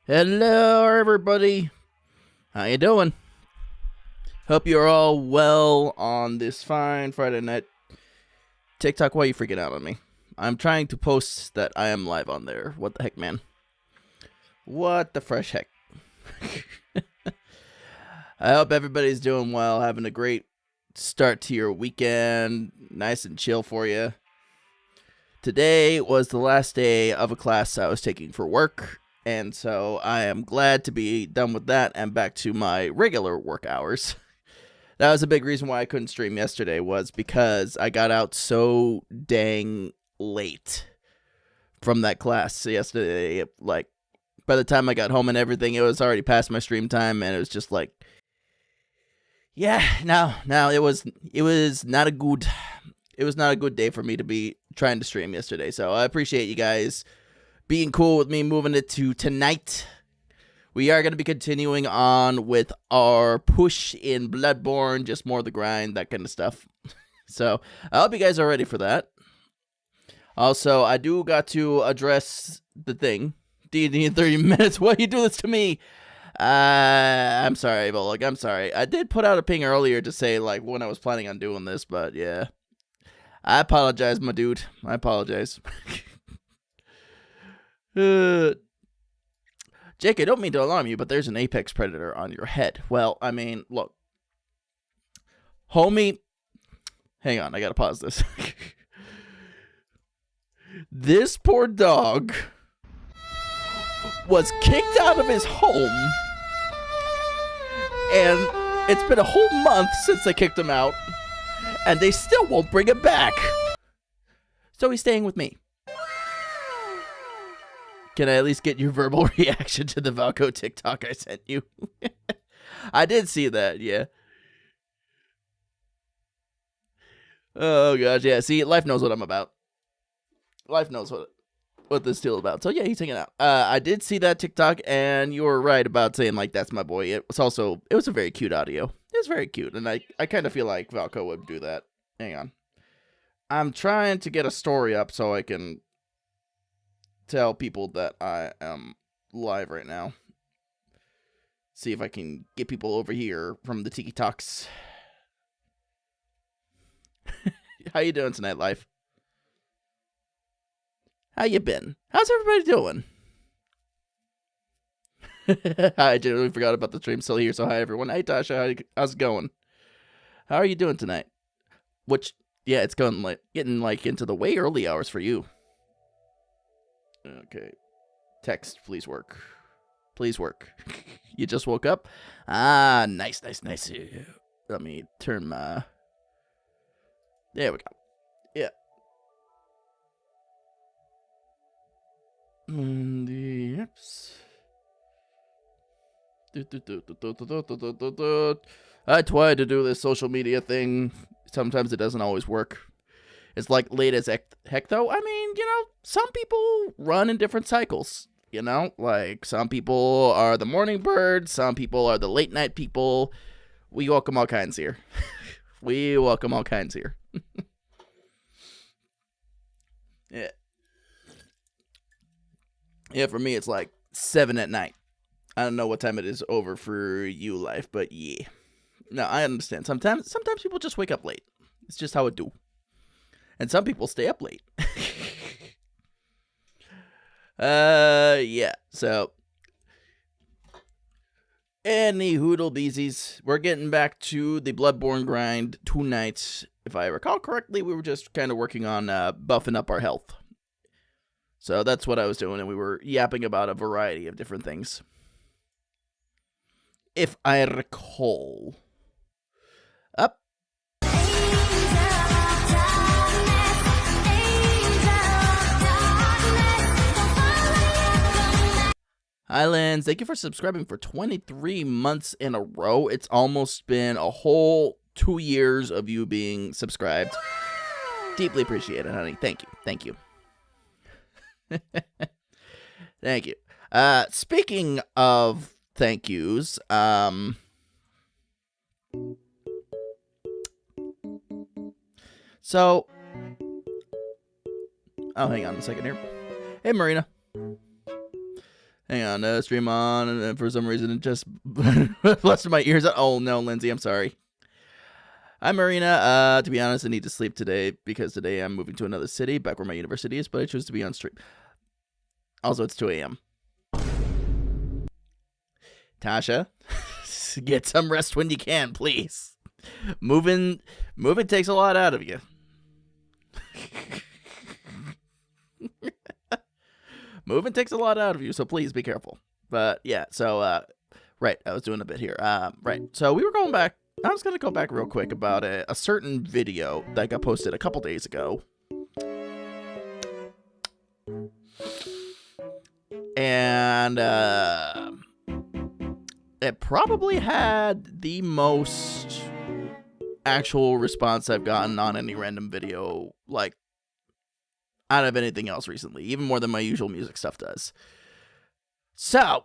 Hello, everybody. How you doing? Hope you're all well on this fine Friday night. TikTok, why are you freaking out on me? I'm trying to post that I am live on there. What the heck, man? What the fresh heck? I hope everybody's doing well, having a great start to your weekend. Nice and chill for you. Today was the last day of a class I was taking for work. And so I am glad to be done with that and back to my regular work hours. That was a big reason why I couldn't stream yesterday, was because I got out so dang late from that class yesterday. Like, by the time I got home and everything, it was already past my stream time, and it was just like, yeah, no, it was not a good day for me to be trying to stream yesterday. So I appreciate you guys being cool with me moving it to tonight. We are going to be continuing on with our push in Bloodborne, just more of the grind, that kind of stuff. So I hope you guys are ready for that. Also, I do got to address the thing. D&D in 30 minutes. Why you do this to me? I'm sorry, Volog. I'm sorry. I did put out a ping earlier to say like when I was planning on doing this, but yeah. I apologize, my dude. I apologize. Jake, I don't mean to alarm you, but there's an apex predator on your head. Well, I mean, look. Homie. Hang on, I gotta pause this. This poor dog was kicked out of his home. And it's been a whole month since they kicked him out. And they still won't bring him back. So he's staying with me. Can I at least get your verbal reaction to the Valco TikTok I sent you? I did see that, yeah. Oh, gosh, yeah. See, life knows what I'm about. Life knows what this deal is about. So, yeah, he's hanging out. I did see that TikTok, and you were right about saying, like, that's my boy. It was a very cute audio. It was very cute, and I kind of feel like Valco would do that. Hang on. I'm trying to get a story up so I can tell people that I am live right now. See if I can get people over here from the Tiki Talks. How you doing tonight, life? How you been? How's everybody doing? I generally forgot about the stream still here, so hi everyone. Hey Tasha, how's it going? How are you doing tonight? Which, yeah, it's getting into the way early hours for you. Okay. Text, please work. Please work. You just woke up? Ah, nice. Let me turn my... There we go. Yeah. The apps. I try to do this social media thing. Sometimes it doesn't always work. It's like late as heck, though. I mean, some people run in different cycles, Like, some people are the morning birds, some people are the late night people. We welcome all kinds here. We welcome all kinds here. Yeah. Yeah, for me, it's like 7 at night. I don't know what time it is over for you, life, but yeah. No, I understand. Sometimes people just wake up late. It's just how it do. And some people stay up late. Yeah. So, any hoodle beesies, we're getting back to the Bloodborne grind tonight. If I recall correctly, we were just kind of working on buffing up our health. So that's what I was doing, and we were yapping about a variety of different things. If I recall. Up. Highlands, thank you for subscribing for 23 months in a row. It's almost been a whole 2 years of you being subscribed. Deeply appreciate it, honey. Thank you. Thank you. Thank you. Speaking of thank yous, so, oh, hang on a second here. Hey, Marina. Hang Hang on, stream on, and then for some reason it just blasted my ears. Oh no, Lindsay, I'm sorry. Hi, Marina. To be honest, I need to sleep today because today I'm moving to another city, back where my university is, but I choose to be on stream. Also, it's 2 a.m. Tasha, get some rest when you can, please. Moving takes a lot out of you. Moving takes a lot out of you, so please be careful. But yeah, so right, I was doing a bit here. Right, so we were going back. I was gonna go back real quick about a certain video that got posted a couple days ago, and it probably had the most actual response I've gotten on any random video, like, out of anything else recently, even more than my usual music stuff does. So,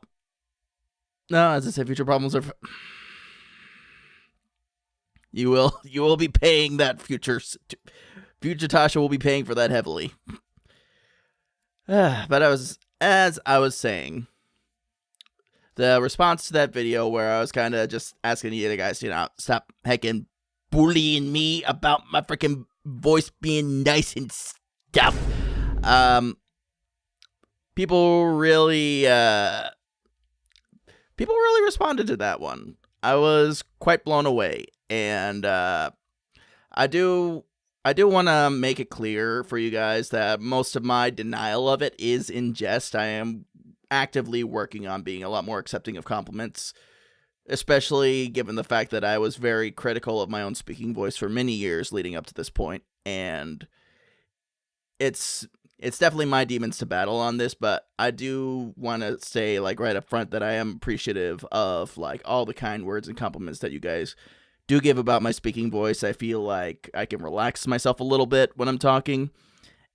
no, as I said, future problems are... You will be paying that future Tasha will be paying for that heavily. But as I was saying, the response to that video where I was kind of just asking you guys, stop heckin' bullying me about my freaking voice being nice and stuff. People really responded to that one. I was quite blown away, and I do want to make it clear for you guys that most of my denial of it is in jest. I am actively working on being a lot more accepting of compliments, especially given the fact that I was very critical of my own speaking voice for many years leading up to this point, and it's definitely my demons to battle on this, but I do want to say, like, right up front that I am appreciative of, like, all the kind words and compliments that you guys do give about my speaking voice. I feel like I can relax myself a little bit when I'm talking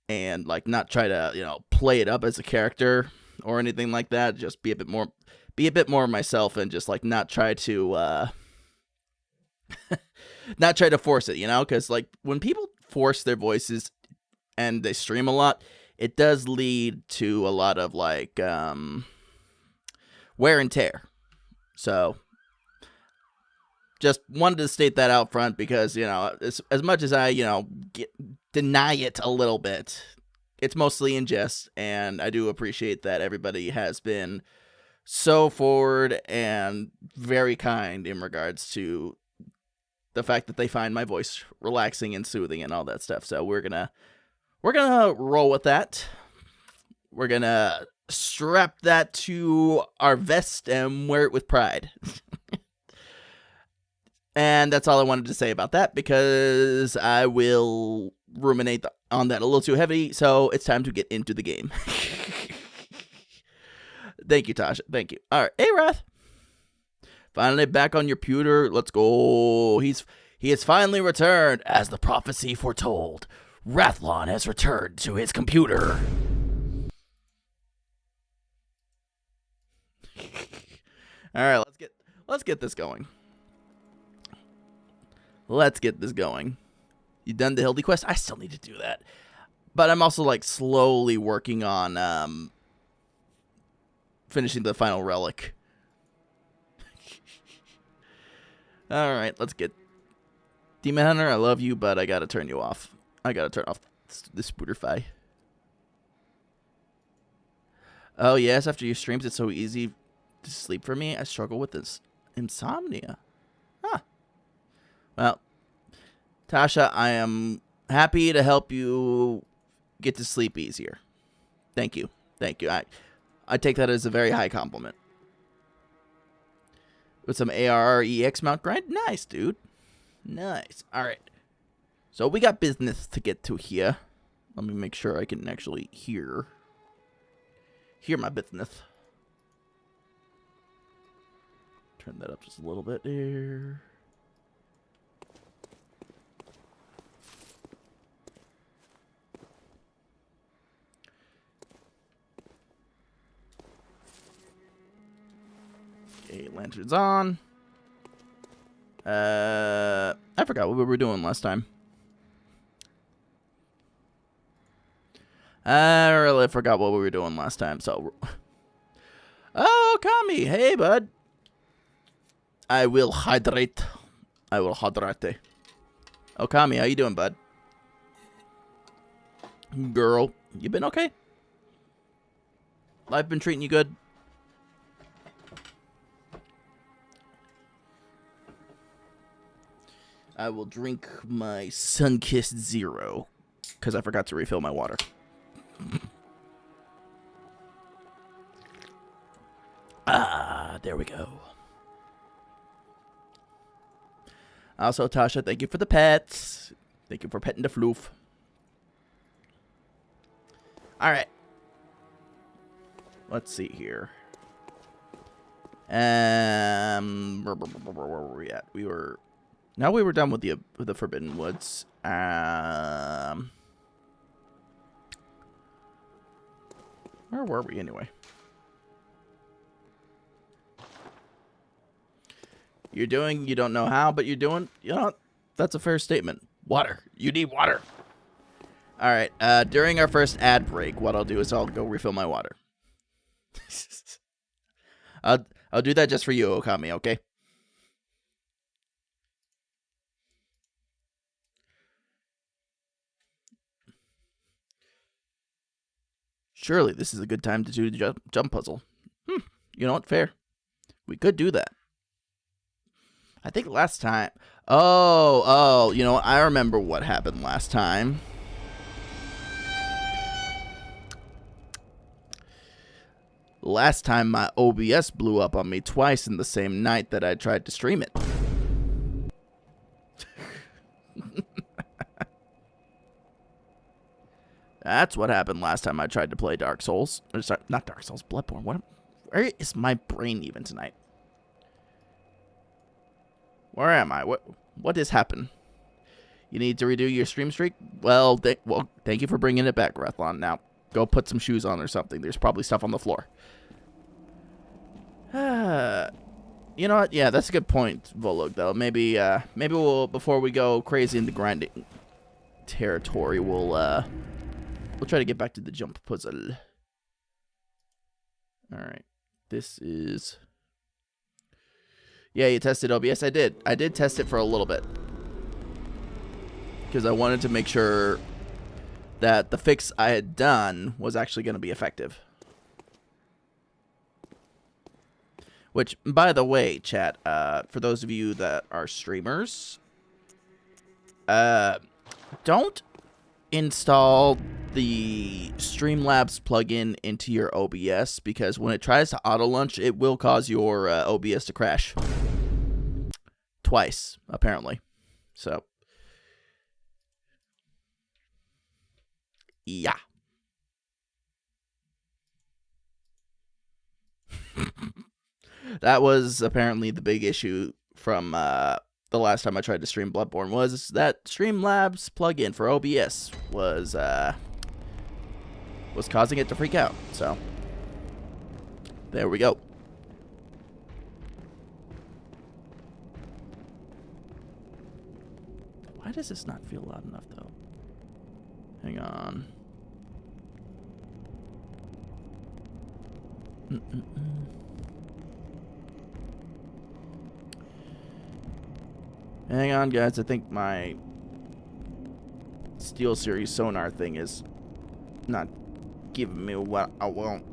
and, like, not try to, play it up as a character or anything like that. Just be a bit more myself and just, like, not try to force it, because, like, when people force their voices and they stream a lot, it does lead to a lot of, like, wear and tear. So, just wanted to state that out front because, as much as I, deny it a little bit, it's mostly in jest, and I do appreciate that everybody has been so forward and very kind in regards to the fact that they find my voice relaxing and soothing and all that stuff. So we're gonna roll with that. We're gonna strap that to our vest and wear it with pride. And that's all I wanted to say about that, because I will ruminate on that a little too heavy, so it's time to get into the game. Thank you, Tasha. Thank you. All right. Hey, Wrath. Finally back on your pewter. Let's go. He has finally returned, as the prophecy foretold. Rathlon has returned to his computer. All right, let's get this going. Let's get this going. You done the Hildy quest? I still need to do that, but I'm also, like, slowly working on finishing the final relic. All right, let's get Demon Hunter. I love you, but I gotta turn you off. I gotta turn off the Spooterfy. Oh, yes, after your streams, it's so easy to sleep for me. I struggle with this insomnia. Huh. Well, Tasha, I am happy to help you get to sleep easier. Thank you. Thank you. I take that as a very high compliment. With some ARREX mount grind? Nice, dude. Nice. All right. So we got business to get to here. Let me make sure I can actually hear my business. Turn that up just a little bit here. Okay, lanterns on. I forgot what we were doing last time. I really forgot what we were doing last time, so Okami. Hey, bud. I will hydrate. I will hydrate. Okami, how you doing, bud? Girl, you been okay? Life been treating you good? I will drink my Sun-Kissed Zero because I forgot to refill my water. There we go. Also, Tasha, thank you for the pets. Thank you for petting the floof. All right. Let's see here. Where were we at? We were done with the Forbidden Woods. Where were we anyway? You're doing, you don't know how, but you're doing, you know, that's a fair statement. Water. You need water. All right. During our first ad break, what I'll do is I'll go refill my water. I'll do that just for you, Okami, okay? Surely this is a good time to do the jump puzzle. You know what? Fair. We could do that. I think last time... Oh, you know, I remember what happened last time. Last time my OBS blew up on me twice in the same night that I tried to stream it. That's what happened last time I tried to play Dark Souls. Or sorry, not Dark Souls, Bloodborne. Where is my brain even tonight? Where am I? What has happened? You need to redo your stream streak? Well, thank you for bringing it back, Rethlon. Now, go put some shoes on or something. There's probably stuff on the floor. You know what? Yeah, that's a good point, Volog, though. Maybe we'll, before we go crazy into grinding territory, we'll try to get back to the jump puzzle. All right. This is... Yeah, you tested OBS? I did. I did test it for a little bit. Because I wanted to make sure that the fix I had done was actually going to be effective. Which, by the way, chat, for those of you that are streamers, don't install the Streamlabs plugin into your OBS, because when it tries to auto-launch, it will cause your OBS to crash. Twice, apparently. So, yeah. That was apparently the big issue from the last time I tried to stream Bloodborne, was that Streamlabs plugin for OBS was causing it to freak out. So, there we go. Why does this not feel loud enough, though? Hang on. Hang on, guys. I think my SteelSeries sonar thing is not giving me what I want.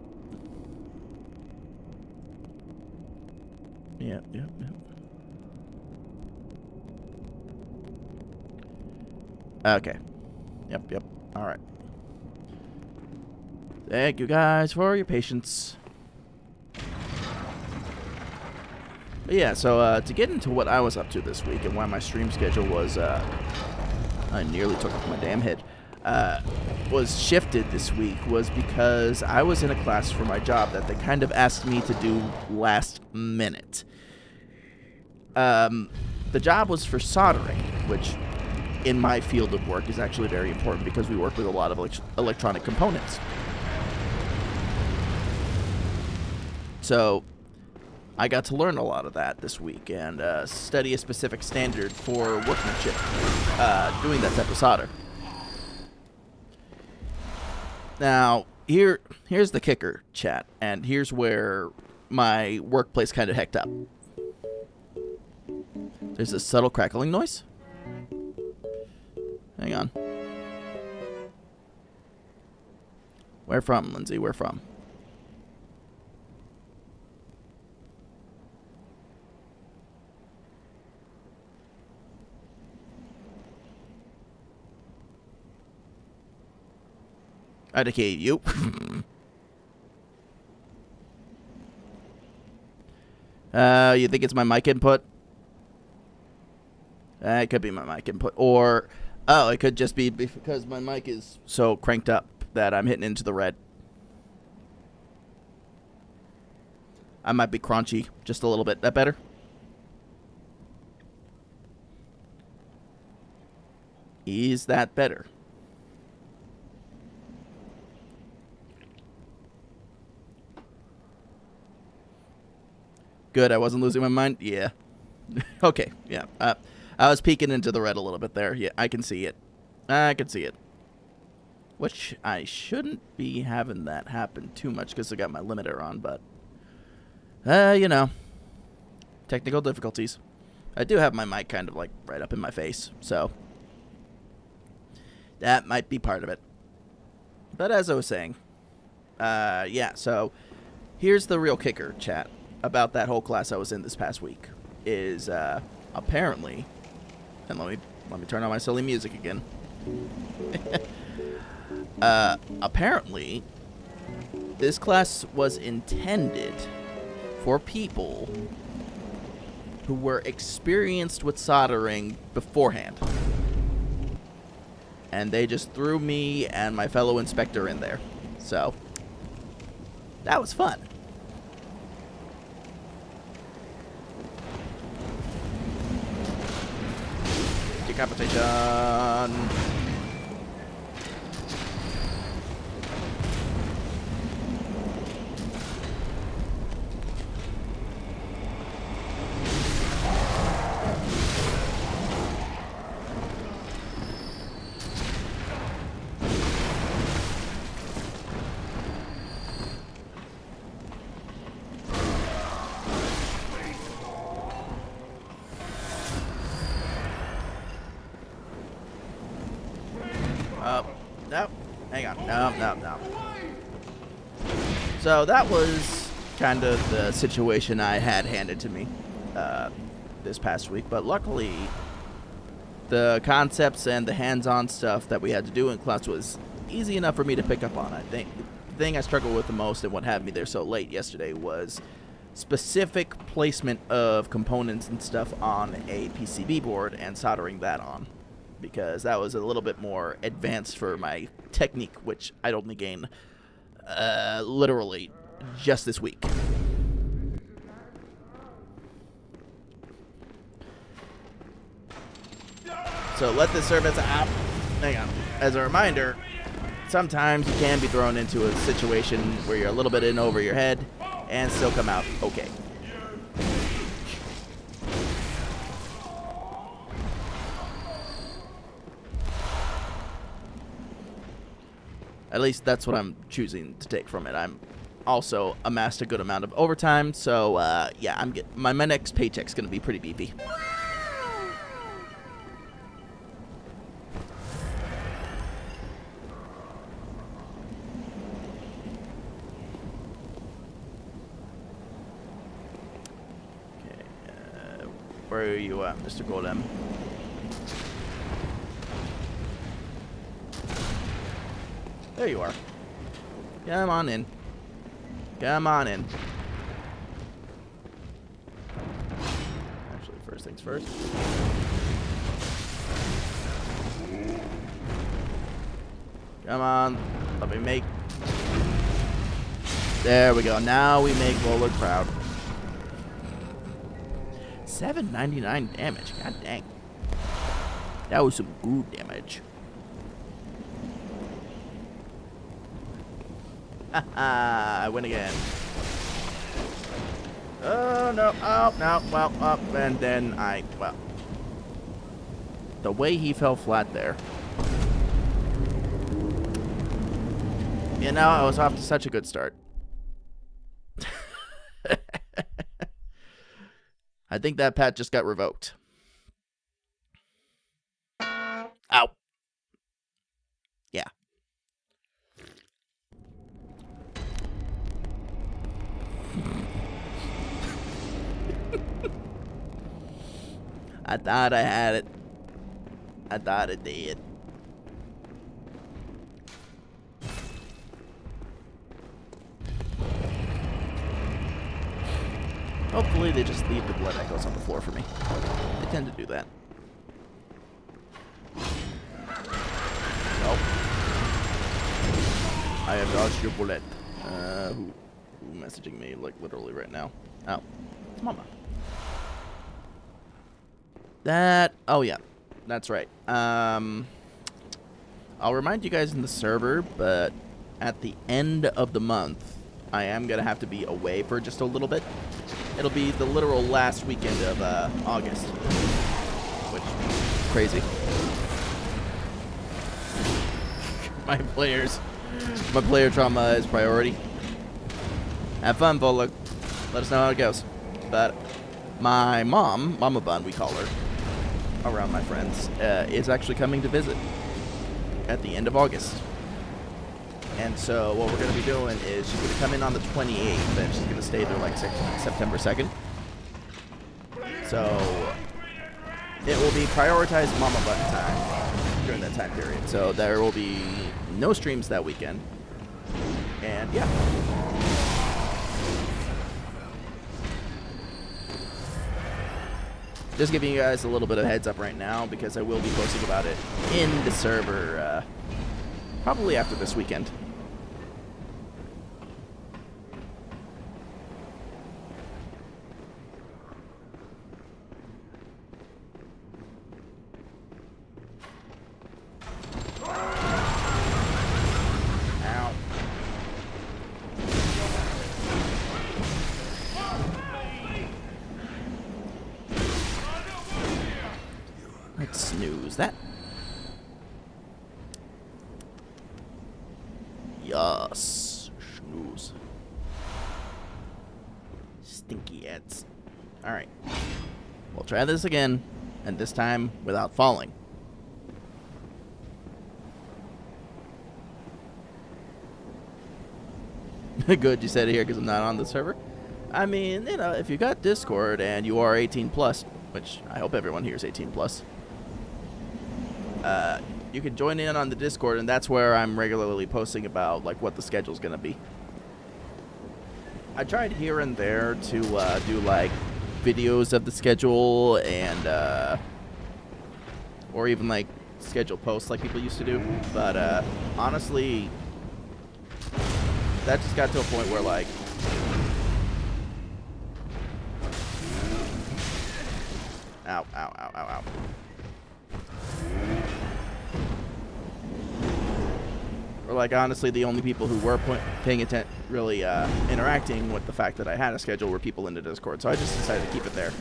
Yep. Okay. Yep. All right. Thank you guys for your patience. But yeah, so to get into what I was up to this week and why my stream schedule was, I nearly took off my damn head, was shifted this week, was because I was in a class for my job that they kind of asked me to do last minute. The job was for soldering, which in my field of work is actually very important because we work with a lot of electronic components. So I got to learn a lot of that this week and study a specific standard for workmanship, doing that type of solder. Now, here's the kicker, chat, and here's where my workplace kind of hecked up. There's a subtle crackling noise. Hang on. Where from, Lindsay? Where from? I decayed you. You think it's my mic input? It could be my mic input. Or, oh, it could just be because my mic is so cranked up that I'm hitting into the red. I might be crunchy just a little bit. That better? Is that better? Good, I wasn't losing my mind? Yeah. Okay, yeah. I was peeking into the red a little bit there. Yeah, I can see it. I can see it. Which, I shouldn't be having that happen too much because I got my limiter on, but... you know. Technical difficulties. I do have my mic kind of, like, right up in my face, so... that might be part of it. But as I was saying... yeah, so... here's the real kicker, chat. About that whole class I was in this past week is apparently, and let me turn on my silly music again. Apparently, this class was intended for people who were experienced with soldering beforehand, and they just threw me and my fellow inspector in there. So that was fun. Decapitation. Nope. Hang on. No. So that was kind of the situation I had handed to me this past week. But luckily, the concepts and the hands-on stuff that we had to do in class was easy enough for me to pick up on. I think the thing I struggled with the most and what had me there so late yesterday was specific placement of components and stuff on a PCB board and soldering that on. Because that was a little bit more advanced for my technique, which I'd only gained literally just this week. So let this serve as hang on. As a reminder, sometimes you can be thrown into a situation where you're a little bit in over your head and still come out okay. At least that's what I'm choosing to take from it. I'm also amassed a good amount of overtime, so yeah, my next paycheck's gonna be pretty beefy. Okay, where are you at, Mr. Golem? There you are. Come on in. Come on in. Actually, first things first. Come on. Let me make... There we go. Now we make Lola proud. 799 damage. God dang. That was some good damage. I win again. Oh, no. Oh, no. Well, up. And then well. The way he fell flat there. You know, I was off to such a good start. I think that patch just got revoked. Ow. Yeah. I thought I had it. I thought it did. Hopefully they just leave the blood echoes on the floor for me. They tend to do that. Nope. I have dodged your bullet. Who messaging me like literally right now? Oh, it's Mama. Oh yeah, that's right. I'll remind you guys in the server, but at the end of the month, I am gonna have to be away for just a little bit. It'll be the literal last weekend of August, which is crazy. My player trauma is priority. Have fun, Volok. Let us know how it goes. But my mom, Mama Bun, we call her, around my friends, is actually coming to visit at the end of August. And so what we're going to be doing is she's going to come in on the 28th, and she's going to stay there like September 2nd. So it will be prioritized Mama Bun time during that time period. So there will be no streams that weekend. And yeah. Just giving you guys a little bit of heads up right now because I will be posting about it in the server probably after this weekend. Let's snooze that. Yes. Snooze. Stinky ads. Alright. We'll try this again, and this time without falling. Good, you said it here because I'm not on the server. I mean, you know, if you got Discord and you are 18 plus, which I hope everyone here is 18 plus, you can join in on the Discord, and that's where I'm regularly posting about like what the schedule's gonna be. I tried here and there to do like videos of the schedule and or even like schedule posts like people used to do, but honestly, that just got to a point where like ow, ow, ow, ow, ow. Or like honestly, the only people who were paying attention, really interacting with the fact that I had a schedule were people in the Discord, so I just decided to keep it there.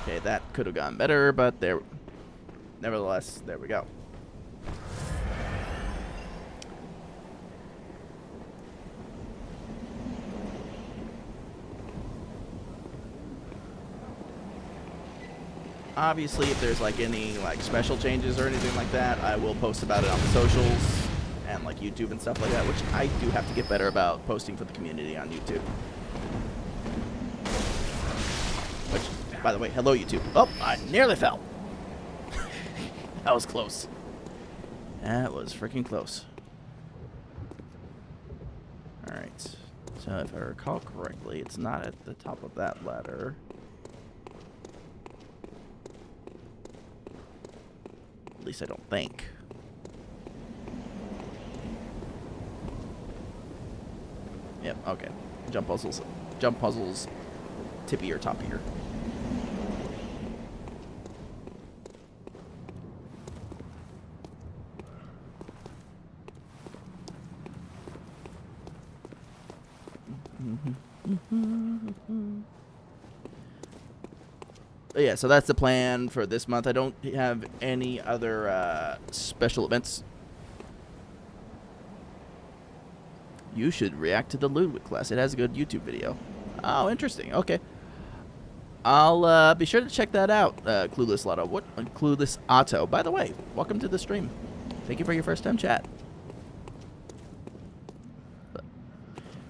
Okay, that could have gone better, but nevertheless, there we go. Obviously, if there's like any like special changes or anything like that, I will post about it on the socials and like YouTube and stuff like that, which I do have to get better about posting for the community on YouTube. Which, by the way, hello YouTube. Oh, I nearly fell. That was close. That was freaking close. Alright. So if I recall correctly, it's not at the top of that ladder. At least I don't think. Yep, okay. Jump puzzles, tippier, toppier. Yeah, so that's the plan for this month. I don't have any other special events. You should react to the Ludwig class. It has a good YouTube video. Oh, interesting. Okay. I'll be sure to check that out, Clueless Lotto. Clueless Otto. By the way, welcome to the stream. Thank you for your first time chat.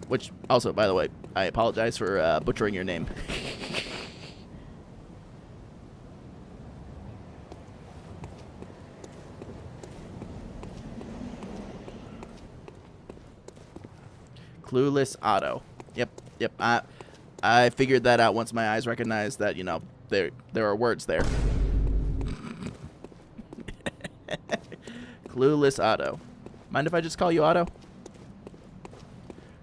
Which, also, by the way, I apologize for butchering your name. Clueless Otto. Yep. I figured that out once my eyes recognized that, you know, there are words there. Clueless Otto. Mind if I just call you Otto?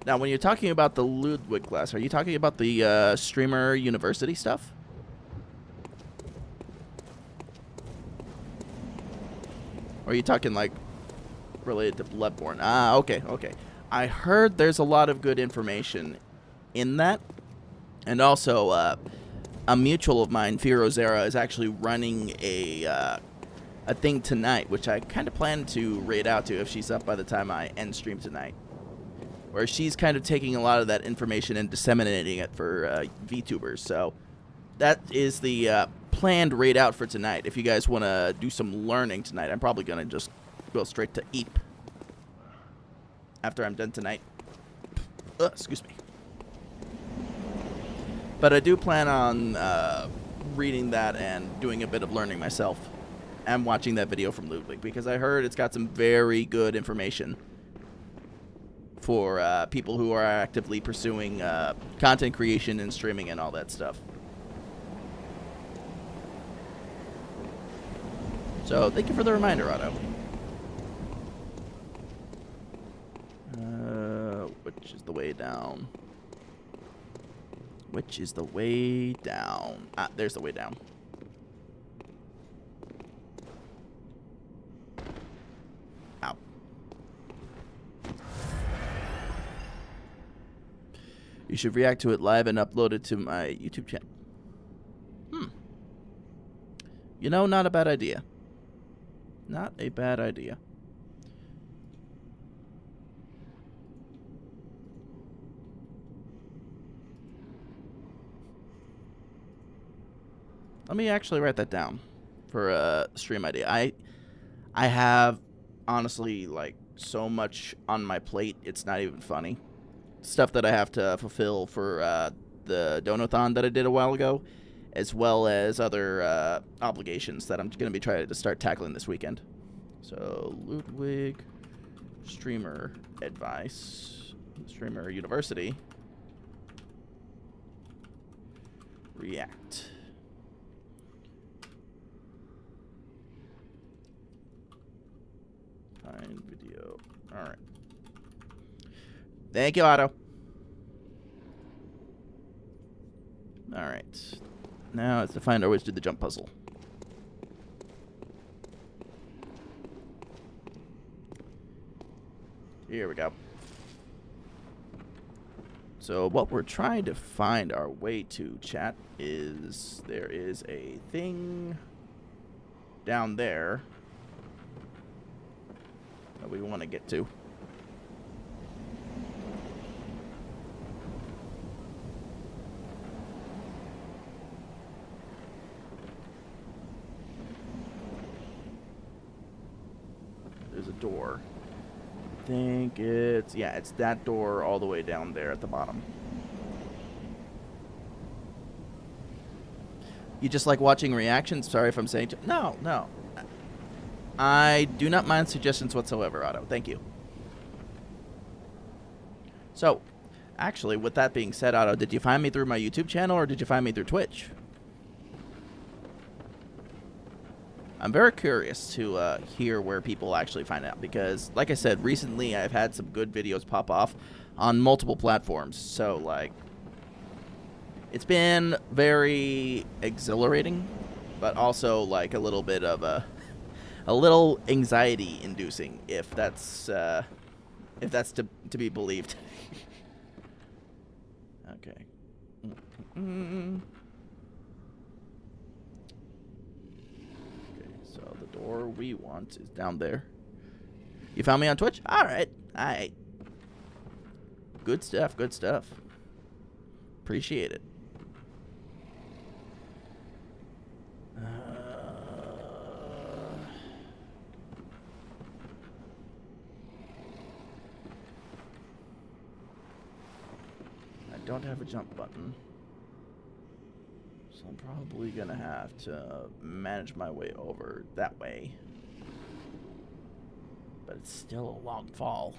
Now, when you're talking about the Ludwig class, are you talking about the streamer university stuff? Or are you talking, like, related to Bloodborne? Ah, okay. I heard there's a lot of good information in that. And also, a mutual of mine, Firozera, is actually running a thing tonight, which I kind of plan to raid out to if she's up by the time I end stream tonight. Where she's kind of taking a lot of that information and disseminating it for VTubers. So that is the planned raid out for tonight. If you guys want to do some learning tonight, I'm probably going to just go straight to Eep after I'm done tonight. Excuse me. But I do plan on reading that and doing a bit of learning myself. And watching that video from Ludwig, because I heard it's got some very good information for people who are actively pursuing content creation and streaming and all that stuff. So thank you for the reminder, Otto. Which is the way down? Which is the way down? Ah, there's the way down. Ow. You should react to it live and upload it to my YouTube channel. You know, not a bad idea. Not a bad idea. Let me actually write that down for a stream idea. I have, honestly, like, so much on my plate, it's not even funny. Stuff that I have to fulfill for the Donathon that I did a while ago, as well as other obligations that I'm going to be trying to start tackling this weekend. So, Ludwig, streamer advice, streamer university, react. Find video. All right. Thank you, Otto. All right. Now it's to find our ways to the jump puzzle. Here we go. So what we're trying to find our way to, chat, is there is a thing down there that we want to get to. There's a door. I think it's, yeah, it's that door all the way down there at the bottom. You just like watching reactions? Sorry if I'm saying... No. I do not mind suggestions whatsoever, Otto. Thank you. So, actually, with that being said, Otto, did you find me through my YouTube channel or did you find me through Twitch? I'm very curious to hear where people actually find out because, like I said, recently I've had some good videos pop off on multiple platforms. So, like, it's been very exhilarating, but also, like, a little bit of a little anxiety-inducing, if that's to be believed. Okay. Okay, so the door we want is down there. You found me on Twitch? All right. Good stuff, good stuff. Appreciate it. I don't have a jump button, so I'm probably gonna have to manage my way over that way. But it's still a long fall.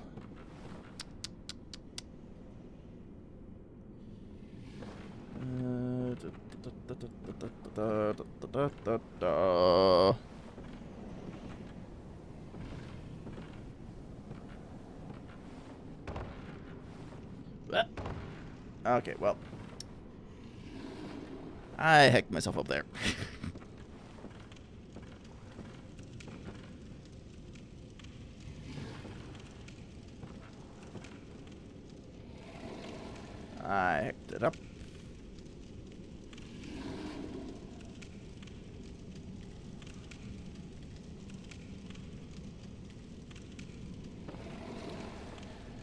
Okay, well, I hecked myself up there. I hecked it up.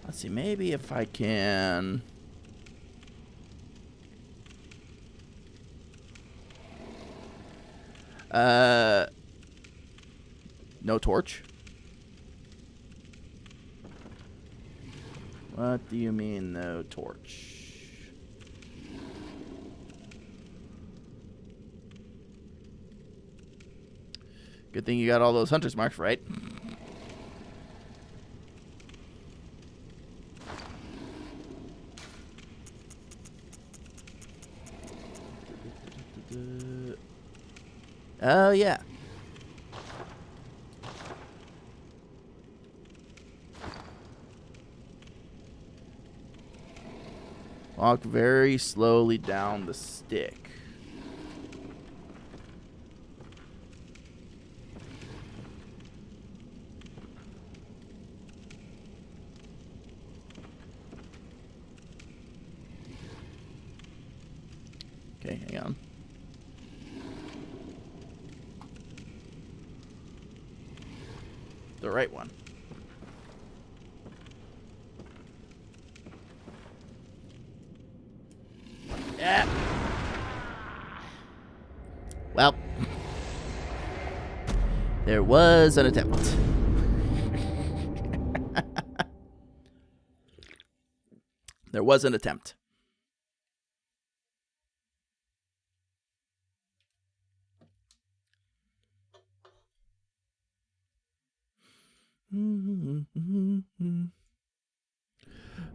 Let's see, maybe if I can... no torch? What do you mean, no torch? Good thing you got all those hunter's marks, right? Oh, yeah. Walk very slowly down the stick. Okay, hang on. The right one. Yeah. Well, there was an attempt. There was an attempt.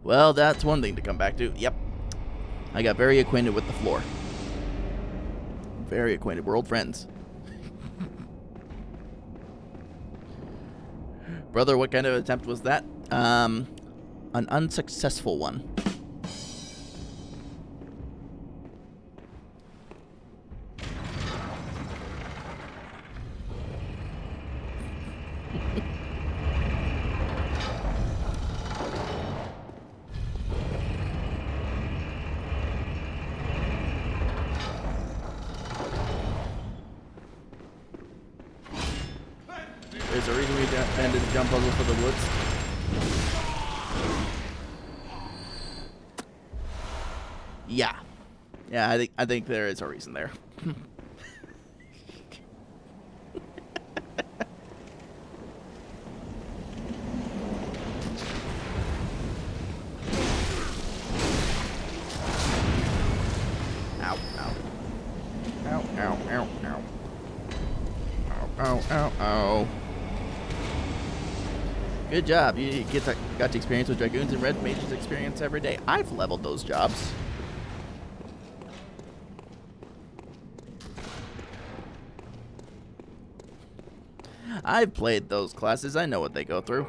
Well, that's one thing to come back to. Yep. I got very acquainted with the floor. Very acquainted. We're old friends. Brother, what kind of attempt was that? An unsuccessful one. There's a reason we ended the jump puzzle for the woods. Yeah. Yeah, I think there is a reason there. Ow, ow. Ow, ow, ow, ow. Ow, ow, ow. Good job. You got to experience what Dragoons and Red Mages experience every day. I've leveled those jobs. I've played those classes. I know what they go through.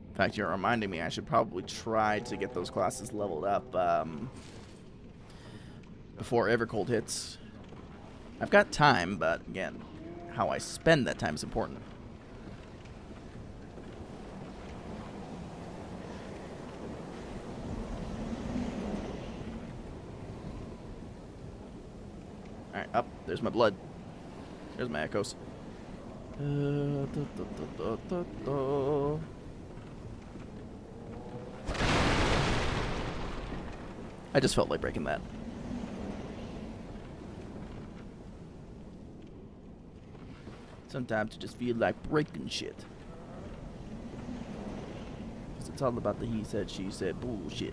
In fact, you're reminding me I should probably try to get those classes leveled up before Evercold hits. I've got time, but again, how I spend that time is important. Alright, up. There's my blood. There's my echoes. I just felt like breaking that. Sometimes you just feel like breaking shit. Because it's all about the he said, she said bullshit.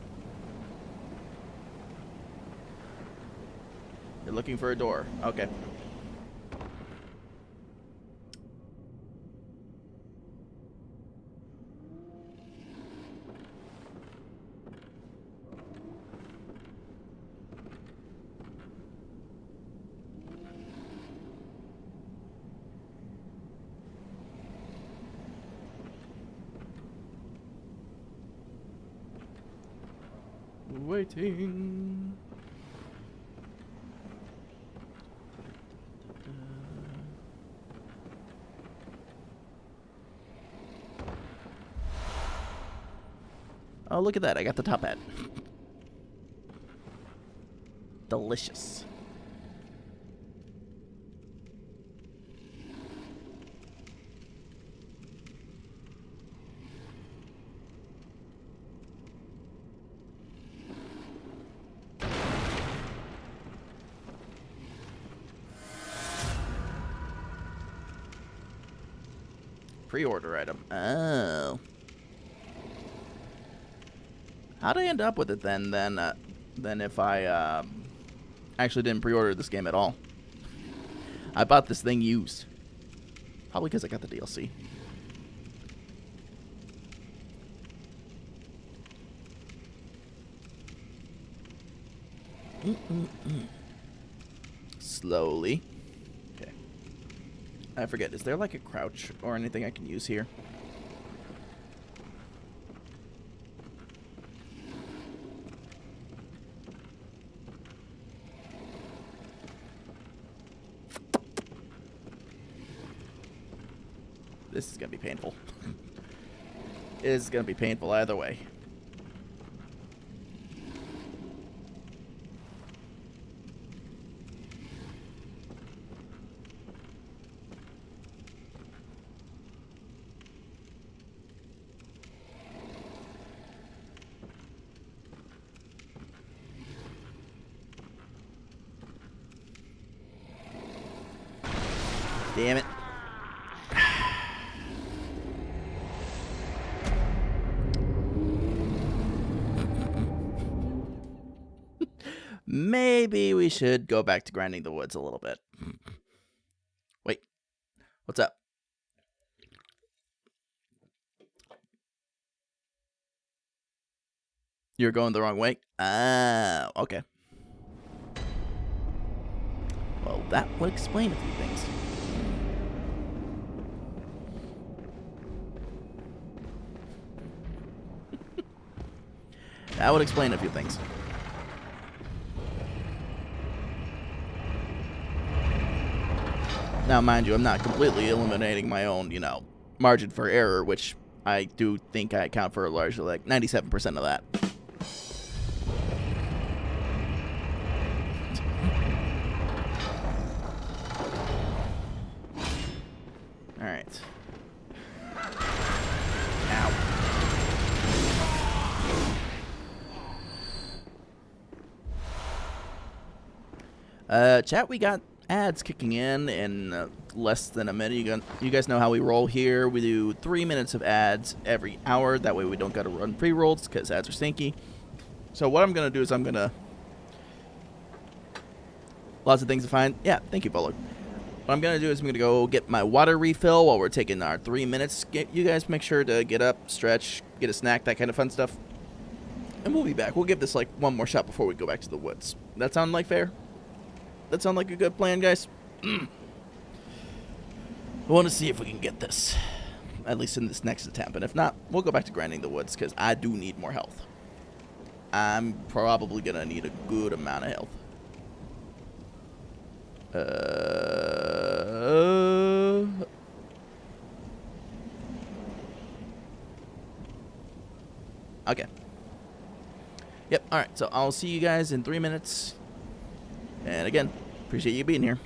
You're looking for a door. Okay. Waiting. Oh, look at that. I got the top hat. Delicious. Pre-order item. Oh. How'd I end up with it then than if I actually didn't pre-order this game at all? I bought this thing used. Probably because I got the DLC. Slowly. Okay. I forget, is there like a crouch or anything I can use here? This is going to be painful. It is going to be painful either way. Damn it. Maybe we should go back to grinding the woods a little bit. Wait. What's up? You're going the wrong way? Ah, okay. Well, that would explain a few things. That would explain a few things. Now, mind you, I'm not completely eliminating my own, you know, margin for error, which I do think I account for largely like 97% of that. All right. Ow. Chat, we got ads kicking in less than a minute. You guys know how we roll here. We do 3 minutes of ads every hour. That way we don't got to run pre-rolls because ads are stinky. So what I'm going to do is I'm going to... Lots of things to find. Yeah, thank you, Bowler. What I'm going to do is I'm going to go get my water refill while we're taking our 3 minutes. You guys make sure to get up, stretch, get a snack, that kind of fun stuff. And we'll be back. We'll give this like one more shot before we go back to the woods. That sound like fair? That sound like a good plan, guys? I want to see if we can get this. At least in this next attempt. And if not, we'll go back to grinding the woods because I do need more health. I'm probably going to need a good amount of health. Okay. Yep, alright. So I'll see you guys in 3 minutes. And again, Appreciate you being here.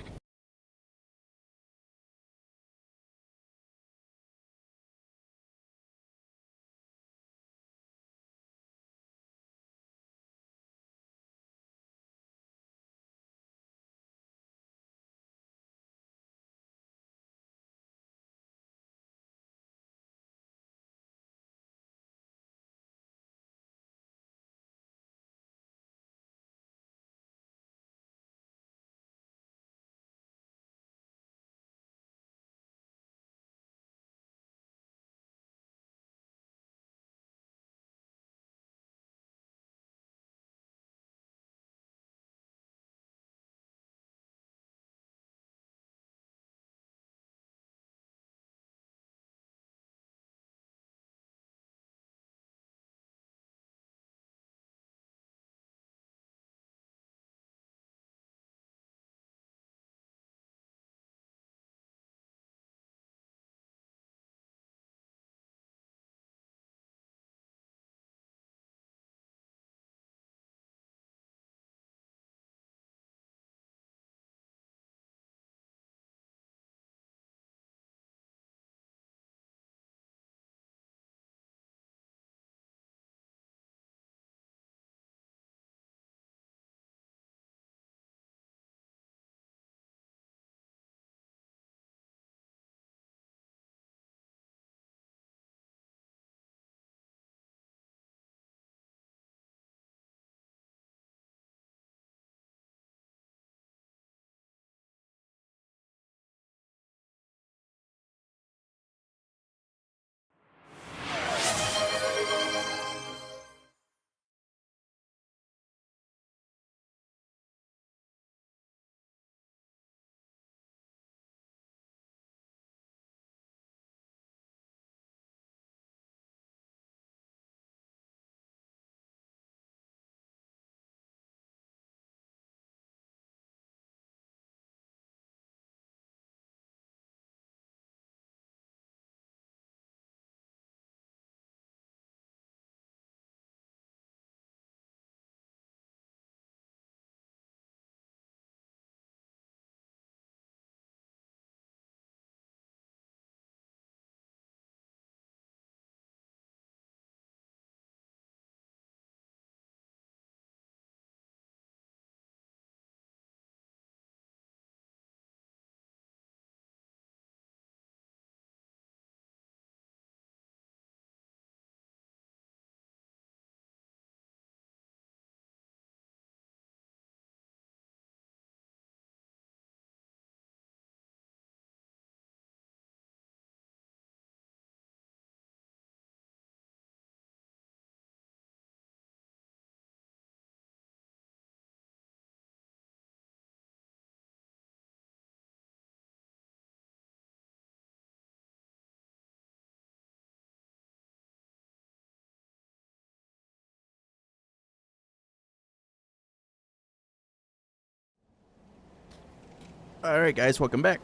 Alright guys, welcome back.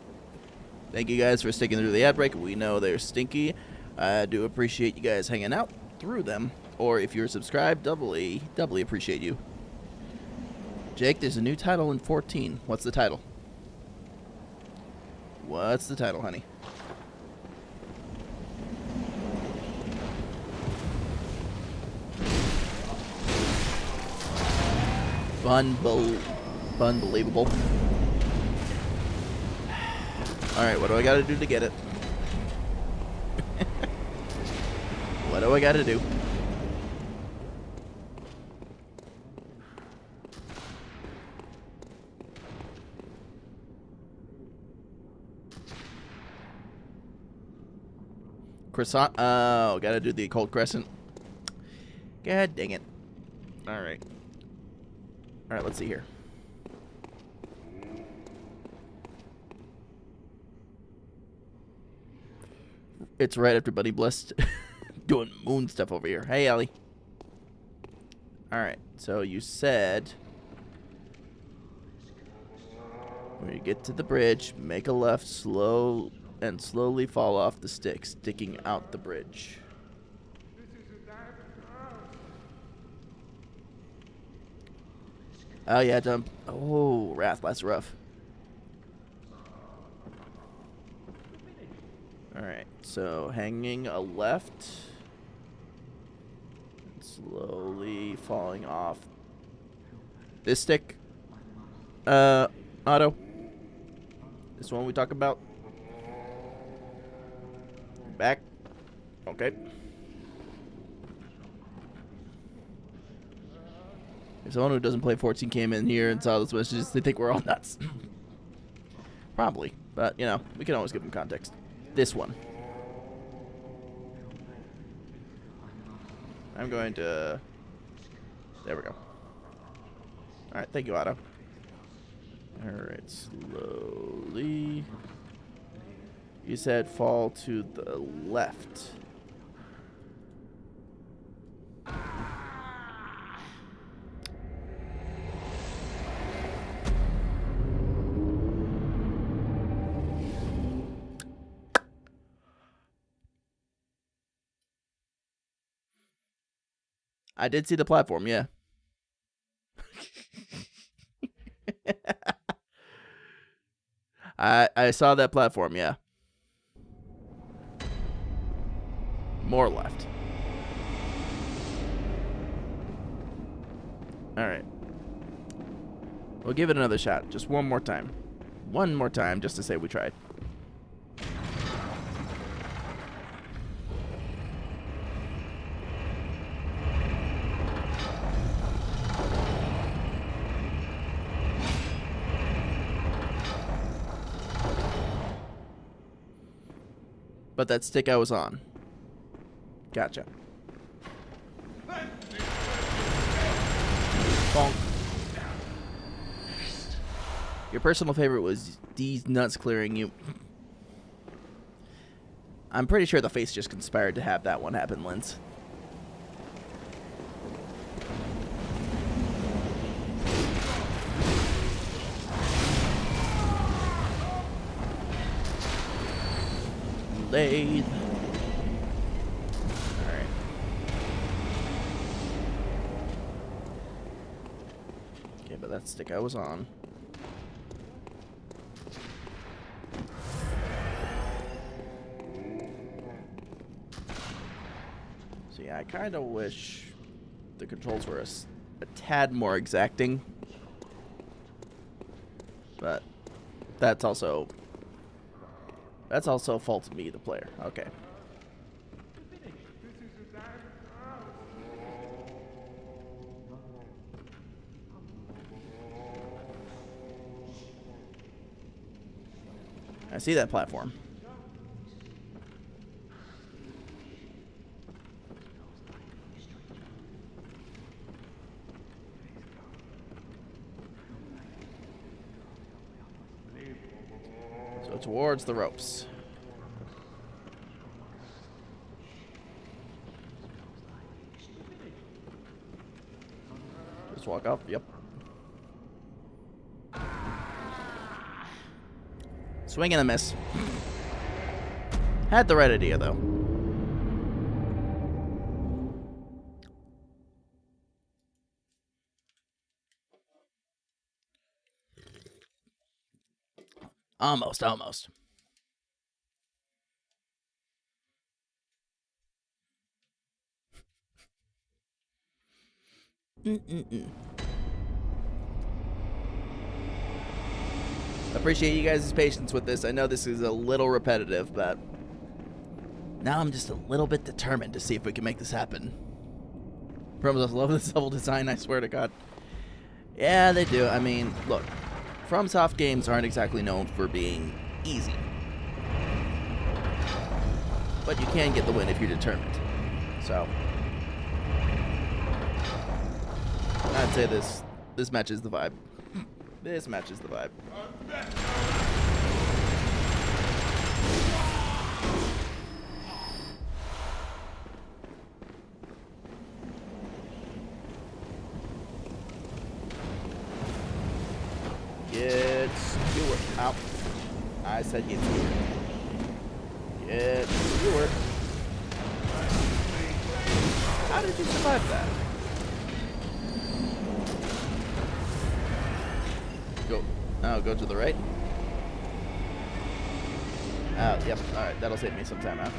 Thank you guys for sticking through the ad break. We know they're stinky. I do appreciate you guys hanging out through them. Or if you're subscribed, doubly appreciate you. Jake, there's a new title in 14. What's the title? What's the title, honey? Unbelievable. Alright, what do I gotta do to get it? What do I gotta do? Croissant? Oh, gotta do the occult crescent. God dang it. Alright. Alright, let's see here. It's right after Buddy Blessed doing moon stuff over here. Hey, Ellie. Alright, so you said when you get to the bridge, make a left, slowly fall off the stick, sticking out the bridge. Oh, yeah, jump. Oh, Wrath, that's rough. Alright, so hanging a left. Slowly falling off. This stick. Auto. This one we talk about. Back. Okay. If someone who doesn't play 14 came in here and saw this message, they think we're all nuts. Probably. But, you know, we can always give them context. This one. I'm going to... There we go. Alright, thank you, Otto. Alright, slowly. You said fall to the left. I did see the platform, yeah. I saw that platform, yeah. More left. Alright. We'll give it another shot. Just one more time. One more time, just to say we tried. But that stick I was on. Gotcha. Bonk. Your personal favorite was these nuts clearing you. I'm pretty sure the face just conspired to have that one happen, Linz. Lathe. Alright. Okay, but that stick I was on. So yeah, I kind of wish the controls were a tad more exacting. But that's also a fault of me, the player. Okay. I see that platform. So towards the ropes. Just walk up. Yep. Swing and a miss. Had the right idea, though. Almost. Appreciate you guys' patience with this. I know this is a little repetitive, but now I'm just a little bit determined to see if we can make this happen. Promos love this level design, I swear to God. Yeah, they do. I mean, look, FromSoft games aren't exactly known for being easy. But you can get the win if you're determined. So I'd say this matches the vibe. This matches the vibe. Get skewered. Ow. I said get skewered. Get skewered. How did you survive that? Go. Now go to the right. Yep. Alright, that'll save me some time out.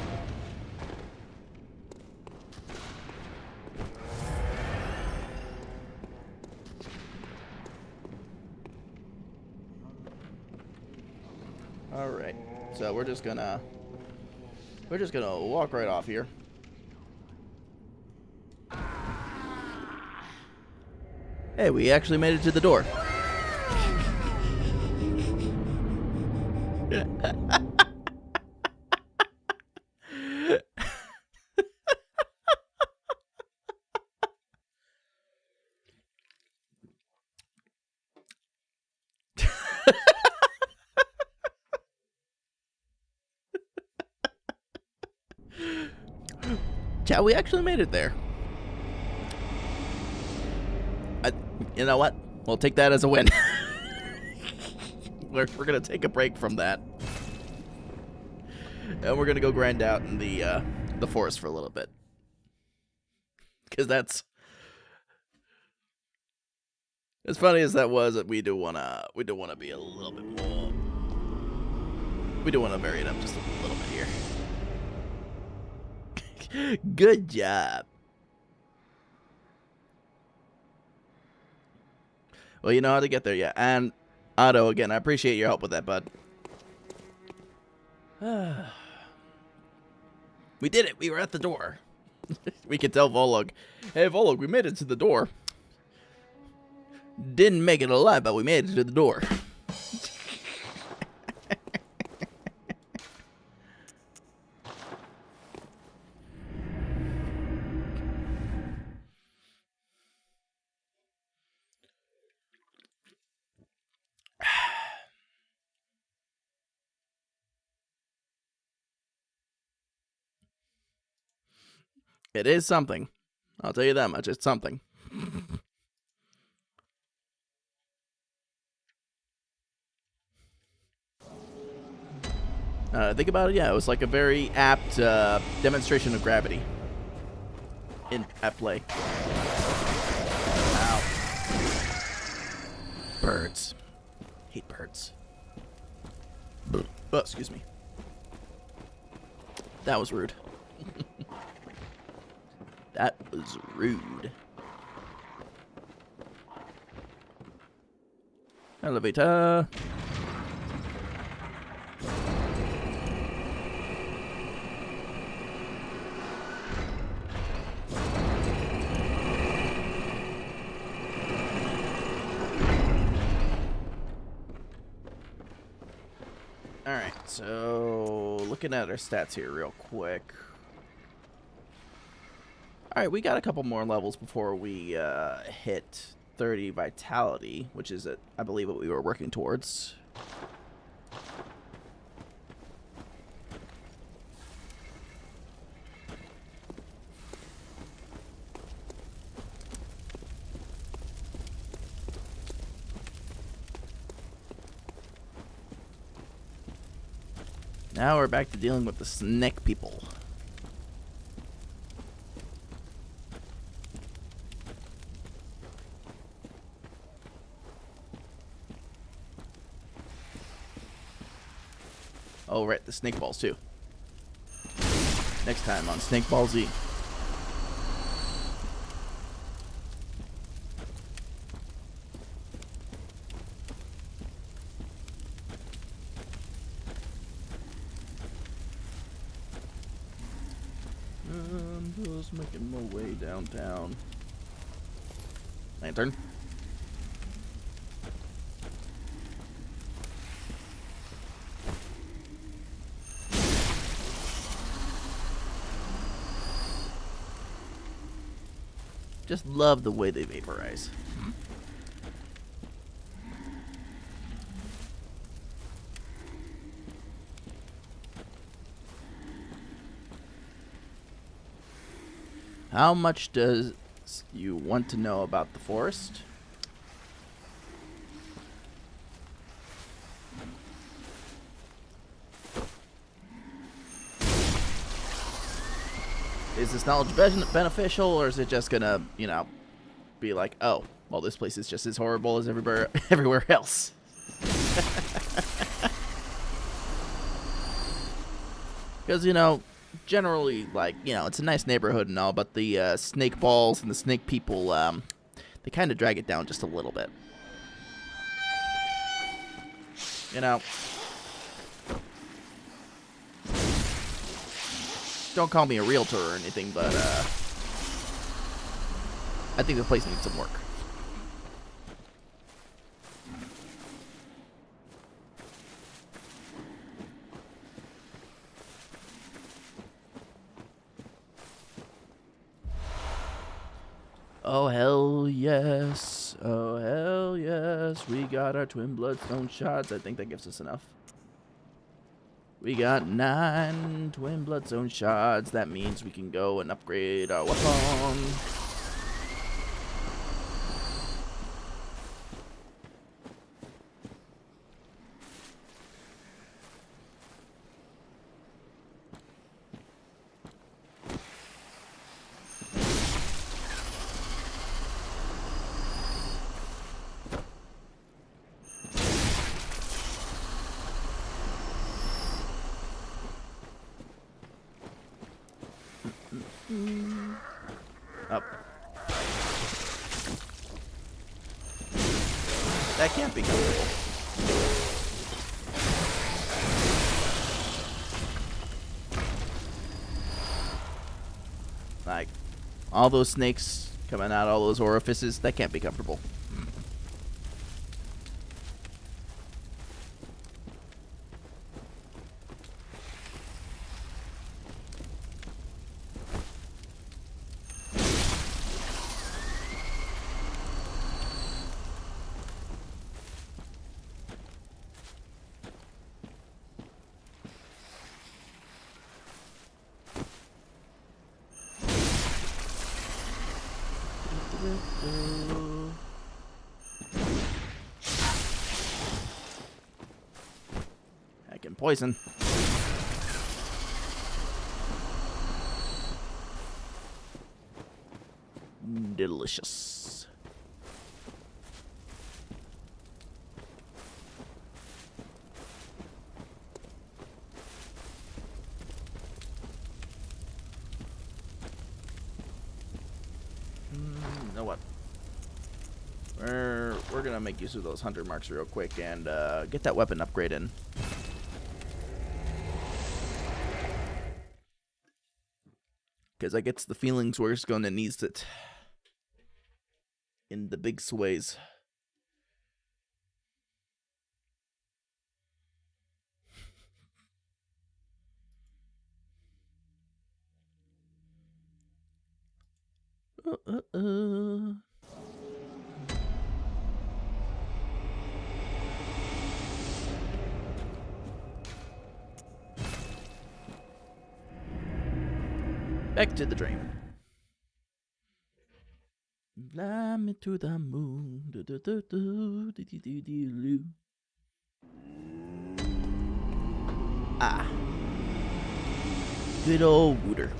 Alright. So we're just gonna walk right off here. Hey, we actually made it to the door. Yeah, we actually made it there. You know what? We'll take that as a win. We're gonna take a break from that, and we're gonna go grind out in the forest for a little bit, because that's as funny as that was. We do wanna be a little bit more. We do wanna vary it up just a little bit here. Good job. Well, you know how to get there, yeah. And Otto, again, I appreciate your help with that, bud. We did it. We were at the door. We can tell Volog, hey, Volog, we made it to the door. Didn't make it alive, but we made it to the door. It is something. I'll tell you that much. It's something. Think about it. Yeah, it was like a very apt demonstration of gravity at play. Ow. Birds. Hate birds. Oh, excuse me. That was rude. That was rude. Elevator. Alright, so looking at our stats here real quick. Alright, we got a couple more levels before we hit 30 vitality, which is, I believe, what we were working towards. Now we're back to dealing with the snake people. Oh, right, the snake balls, too. Next time on Snake Ball Z. I'm just making my way downtown. Lantern. Just love the way they vaporize. How much does you want to know about the forest? Is this knowledge beneficial, or is it just gonna, you know, be like, oh, well, this place is just as horrible as everywhere else? Because, generally, like, it's a nice neighborhood and all, but the snake balls and the snake people, they kind of drag it down just a little bit. Don't call me a realtor or anything, but I think the place needs some work. Oh, hell yes. Oh, hell yes. We got our twin bloodstone shards. I think that gives us enough. We got 9 twin bloodstone shards. That means we can go and upgrade our weapon. Up. That can't be comfortable. Like, all those snakes coming out all those orifices, that can't be comfortable. I can poison. Delicious. You know what? We're gonna make use of those hunter marks real quick and get that weapon upgrade in. Because I gets the feelings we're just gonna need it in the big sways. Back to the dream. Fly me to the moon. Ah. Good old Wooter.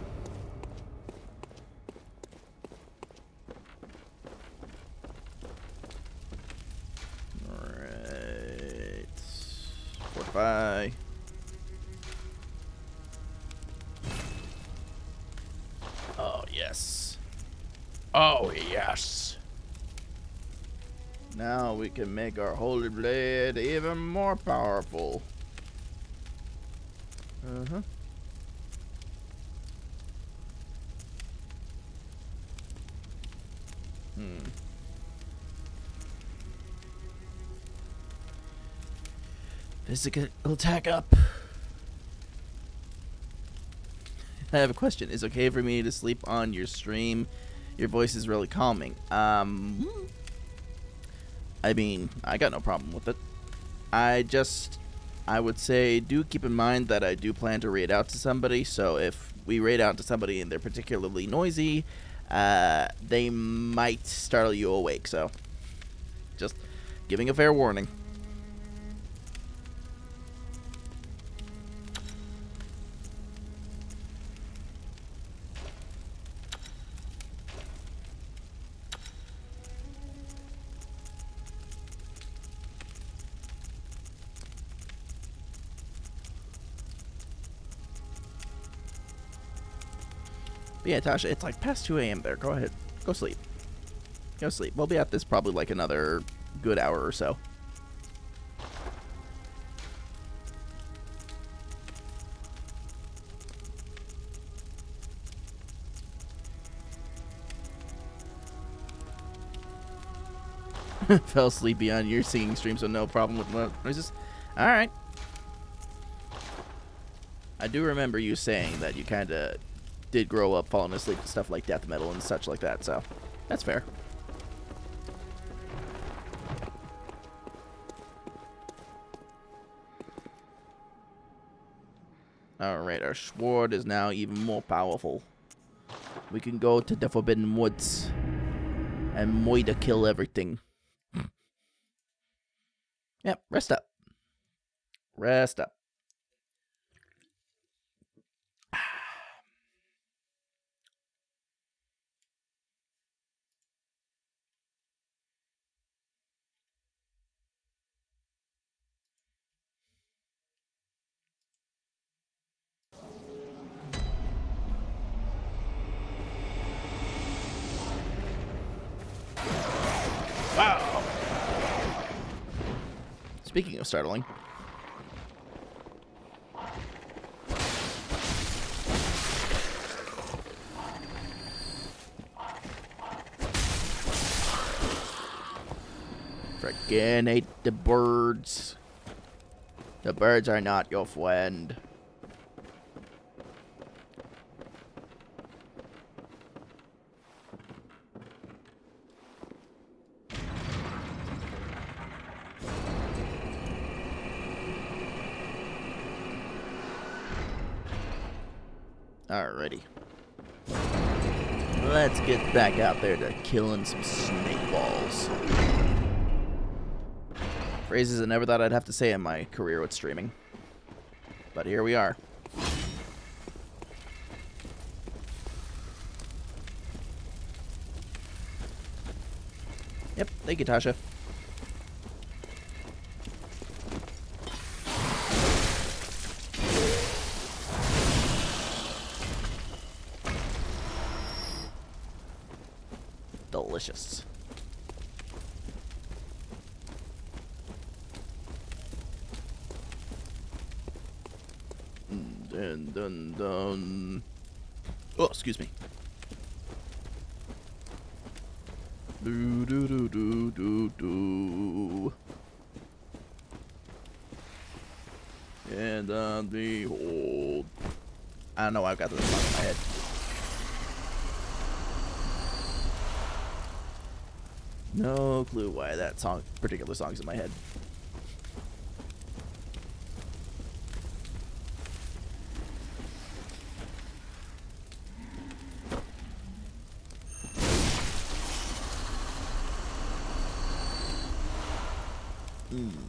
Alright. Fortify. Oh, yes. Oh, yes. Now we can make our holy blade even more powerful. Uh-huh. Physical attack up. I have a question. Is it okay for me to sleep on your stream? Your voice is really calming. I mean, I got no problem with it. I would say do keep in mind that I do plan to raid out to somebody. So if we raid out to somebody and they're particularly noisy, they might startle you awake. So just giving a fair warning. But yeah, Tasha, it's like past 2 a.m. there. Go ahead. Go sleep. Go sleep. We'll be at this probably like another good hour or so. Fell sleepy on your singing stream, so no problem with noises. Alright. I do remember you saying that you kind of did grow up falling asleep to stuff like death metal and such like that, so that's fair. Alright, our sword is now even more powerful. We can go to the Forbidden Woods and moida kill everything. Yep, rest up. Rest up. Wow. Speaking of startling. Frickin' hate the birds. The birds are not your friend. Alrighty. Let's get back out there to killing some snake balls. Phrases I never thought I'd have to say in my career with streaming. But here we are. Yep, thank you, Tasha. Delicious. Dun, dun, dun. Oh, excuse me. Do do do do do do. And behold. I don't know why I've got this song in my head. No clue why that particular song's in my head.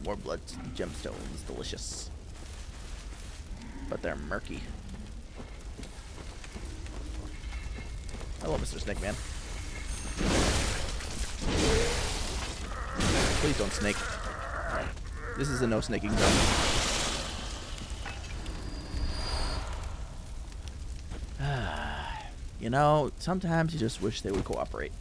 More blood gemstones, delicious. But they're murky. Hello, Mr. Snake Man. Please don't snake. This is a no snaking zone. You know, sometimes you just wish they would cooperate.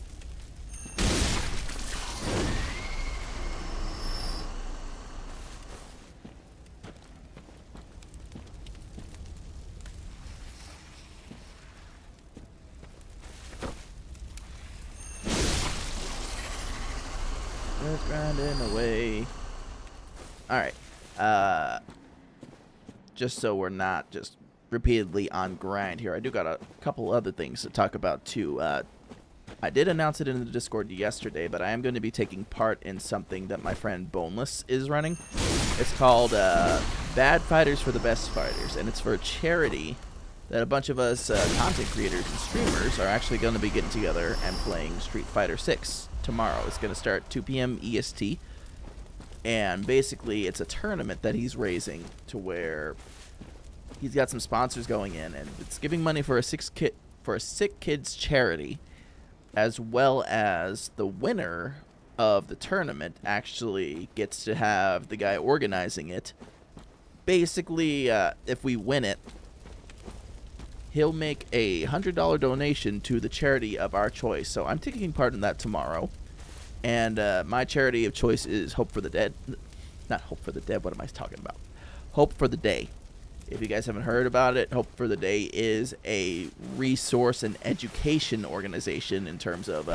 Just grinding away. Alright. Just so we're not just repeatedly on grind here, I do got a couple other things to talk about too. I did announce it in the Discord yesterday, but I am going to be taking part in something that my friend Boneless is running. It's called Bad Fighters for the Best Fighters, and it's for a charity that a bunch of us content creators and streamers are actually going to be getting together and playing Street Fighter 6 tomorrow. It's going to start 2 p.m. EST, and basically it's a tournament that he's raising to where he's got some sponsors going in, and it's giving money for a sick kids charity, as well as the winner of the tournament actually gets to have the guy organizing it. Basically, if we win it, he'll make a $100 donation to the charity of our choice. So I'm taking part in that tomorrow. And my charity of choice is Hope for the Dead. Not Hope for the Dead. What am I talking about? Hope for the Day. If you guys haven't heard about it, Hope for the Day is a resource and education organization in terms of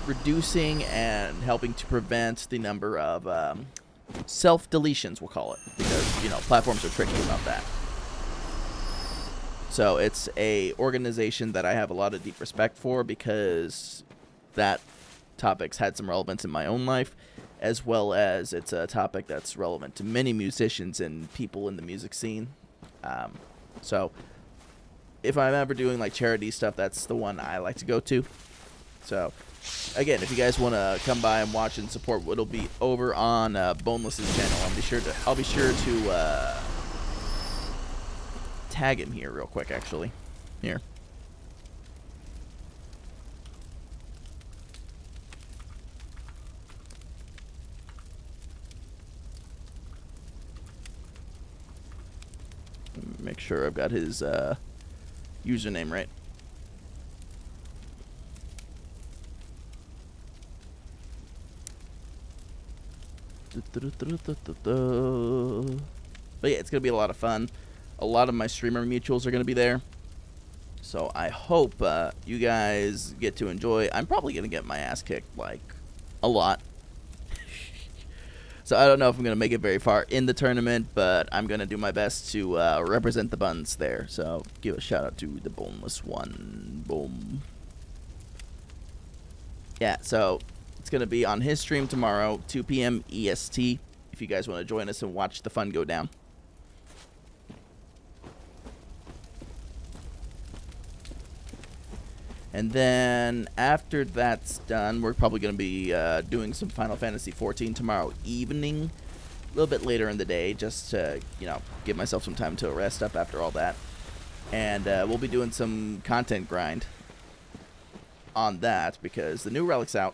reducing and helping to prevent the number of self-deletions, we'll call it, because, you know, platforms are tricky about that. So it's a organization that I have a lot of deep respect for, because that topic's had some relevance in my own life, as well as it's a topic that's relevant to many musicians and people in the music scene. So if I'm ever doing like charity stuff, that's the one I like to go to. So again, if you guys want to come by and watch and support, it'll be over on Boneless's channel. I'll be sure to tag him here real quick, actually. Here. Make sure I've got his username right. But yeah, it's going to be a lot of fun. A lot of my streamer mutuals are going to be there. So I hope you guys get to enjoy. I'm probably going to get my ass kicked, like, a lot. So I don't know if I'm going to make it very far in the tournament, but I'm going to do my best to represent the buns there. So give a shout out to the boneless one. Boom. Yeah, so it's going to be on his stream tomorrow, 2 p.m. EST, if you guys want to join us and watch the fun go down. And then after that's done, we're probably going to be doing some Final Fantasy XIV tomorrow evening, a little bit later in the day, just to, you know, give myself some time to rest up after all that. And we'll be doing some content grind on that, because the new relic's out,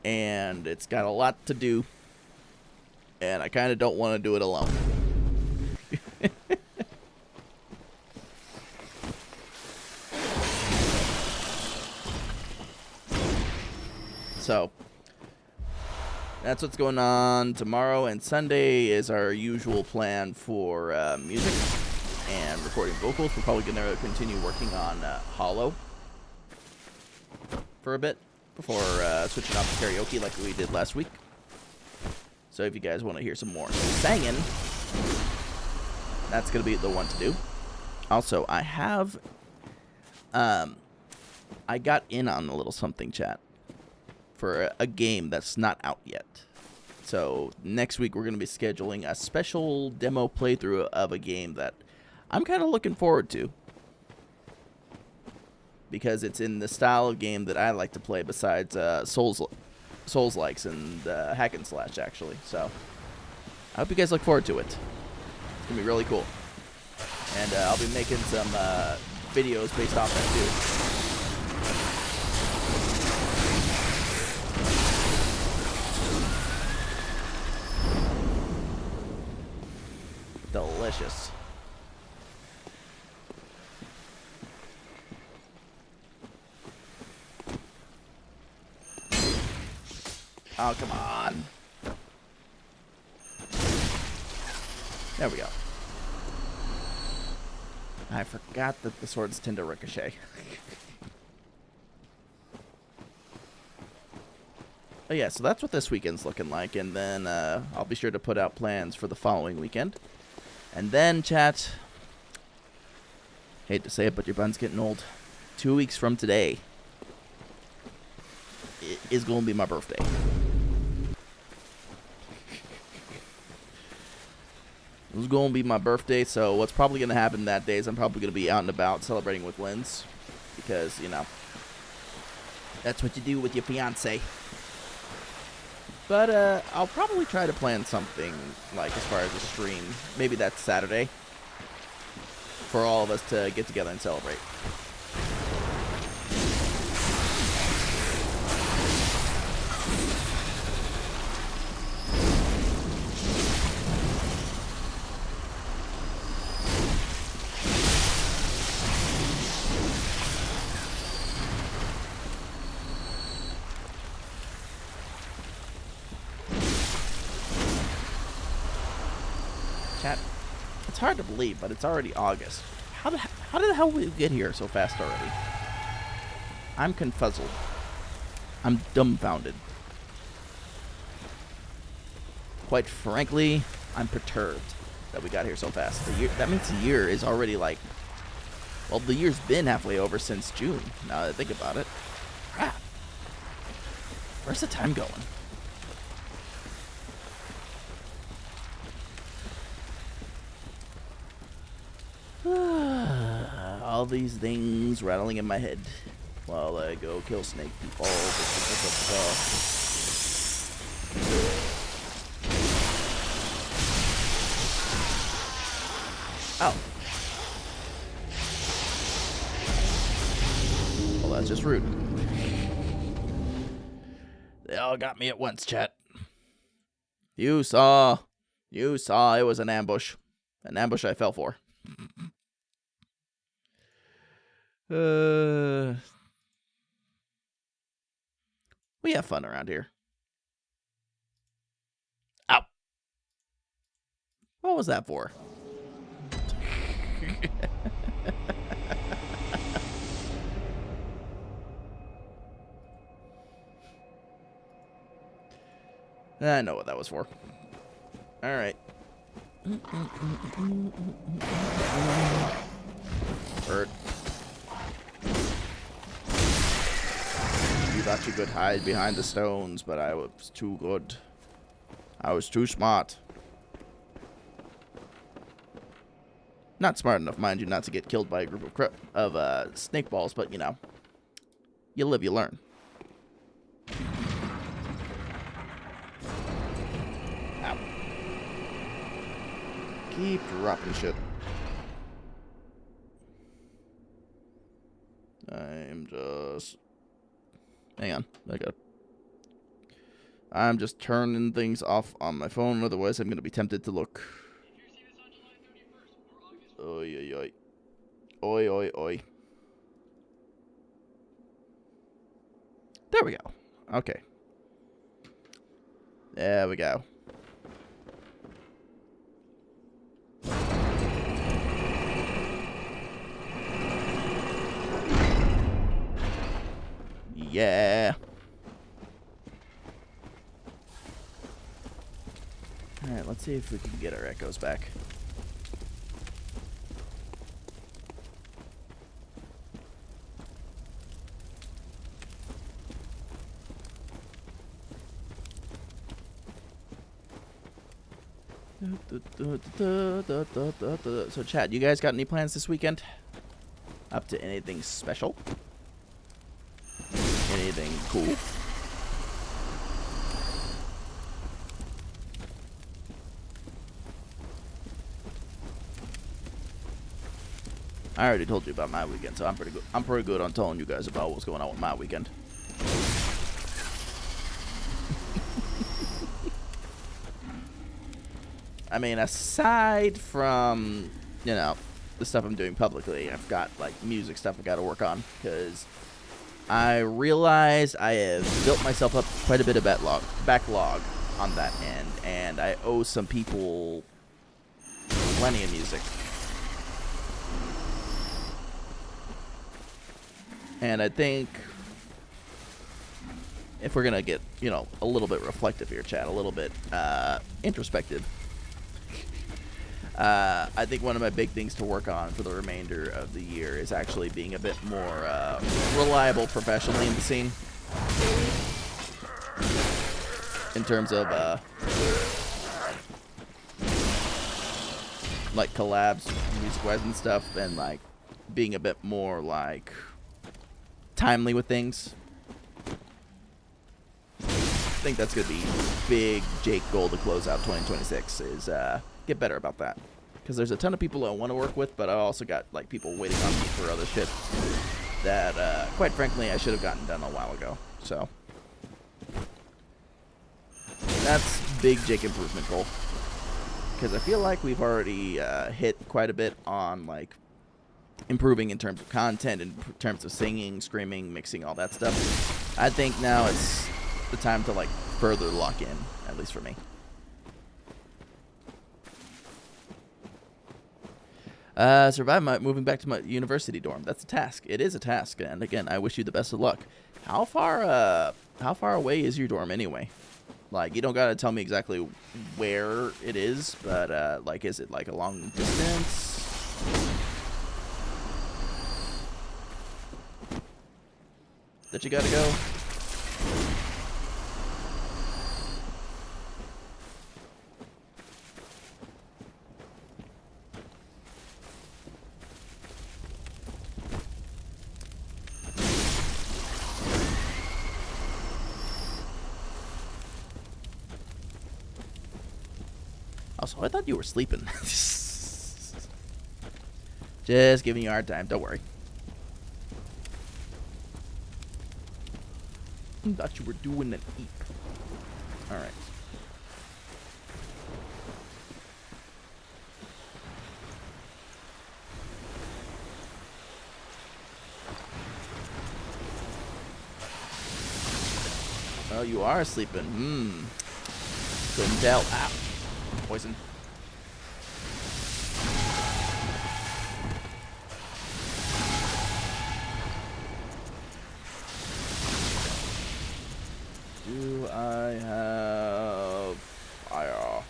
and it's got a lot to do, and I kind of don't want to do it alone. So that's what's going on tomorrow, and Sunday is our usual plan for music and recording vocals. We're probably going to continue working on Hollow for a bit before switching off to karaoke like we did last week. So if you guys want to hear some more singing, that's going to be the one to do. Also, I have I got in on a little something, chat, for a game that's not out yet. So next week we're going to be scheduling a special demo playthrough of a game that I'm kind of looking forward to, because it's in the style of game that I like to play besides Souls-likes and hack and slash, actually. So I hope you guys look forward to it. It's going to be really cool. And I'll be making some videos based off that too. Delicious. Oh, come on. There we go. I forgot that the swords tend to ricochet. Oh yeah, so that's what this weekend's looking like, and then I'll be sure to put out plans for the following weekend. And then, chat, hate to say it, but your bun's getting old. 2 weeks from today is going to be my birthday. It was going to be my birthday, so what's probably going to happen that day is I'm probably going to be out and about celebrating with Linz, because, you know, that's what you do with your fiance. But I'll probably try to plan something, like, as far as a stream. Maybe that's Saturday, for all of us to get together and celebrate. Chat, it's hard to believe, but it's already August. How did the hell we get here so fast already? I'm confuzzled. I'm dumbfounded. Quite frankly, I'm perturbed that we got here so fast. That means the year is already like... Well, the year's been halfway over since June, now that I think about it. Crap. Where's the time going? All these things rattling in my head while I go kill snake people. Oh. Well, that's just rude. They all got me at once, chat. You saw it was an ambush. An ambush I fell for. We have fun around here. Ow. What was that for? I know what that was for. All right. Bird. You thought you could hide behind the stones, but I was too good. I was too smart. Not smart enough, mind you, not to get killed by a group of snake balls, but you know, you live, you learn. Ow. Keep dropping shit. I'm just... Hang on. I'm just turning things off on my phone, otherwise I'm going to be tempted to look. Oi, oi, oi. Oi, oi, oi. There we go. Okay. There we go. Yeah. Alright, let's see if we can get our echoes back. So chat, you guys got any plans this weekend? Up to anything special? Anything cool? I already told you about my weekend, so I'm pretty good. I'm pretty good on telling you guys about what's going on with my weekend. I mean, aside from, you know, the stuff I'm doing publicly, I've got like music stuff I got to work on, because I realize I have built myself up quite a bit of backlog on that end, and I owe some people plenty of music. And I think if we're going to get, you know, a little bit reflective here, chat, a little bit introspective, I think one of my big things to work on for the remainder of the year is actually being a bit more reliable professionally in the scene. In terms of like collabs, music-wise and stuff, and like being a bit more like timely with things. I think that's going to be big Jake goal to close out 2026 is get better about that. Because there's a ton of people I want to work with, but I also got like people waiting on me for other shit that, quite frankly, I should have gotten done a while ago. So that's big Jake improvement goal. Because I feel like we've already hit quite a bit on like improving in terms of content, in terms of singing, screaming, mixing, all that stuff. I think now it's the time to like further lock in, at least for me. Survive moving back to my university dorm. That's a task. It is a task, and again, I wish you the best of luck. How far away is your dorm anyway? Like, you don't gotta tell me exactly where it is, but like, is it like a long distance? That you gotta go? Also, I thought you were sleeping. Just giving you a hard time. Don't worry. Thought you were doing an eep. Alright. Oh, you are sleeping. Couldn't tell. Ow. Poison. Do I have fire?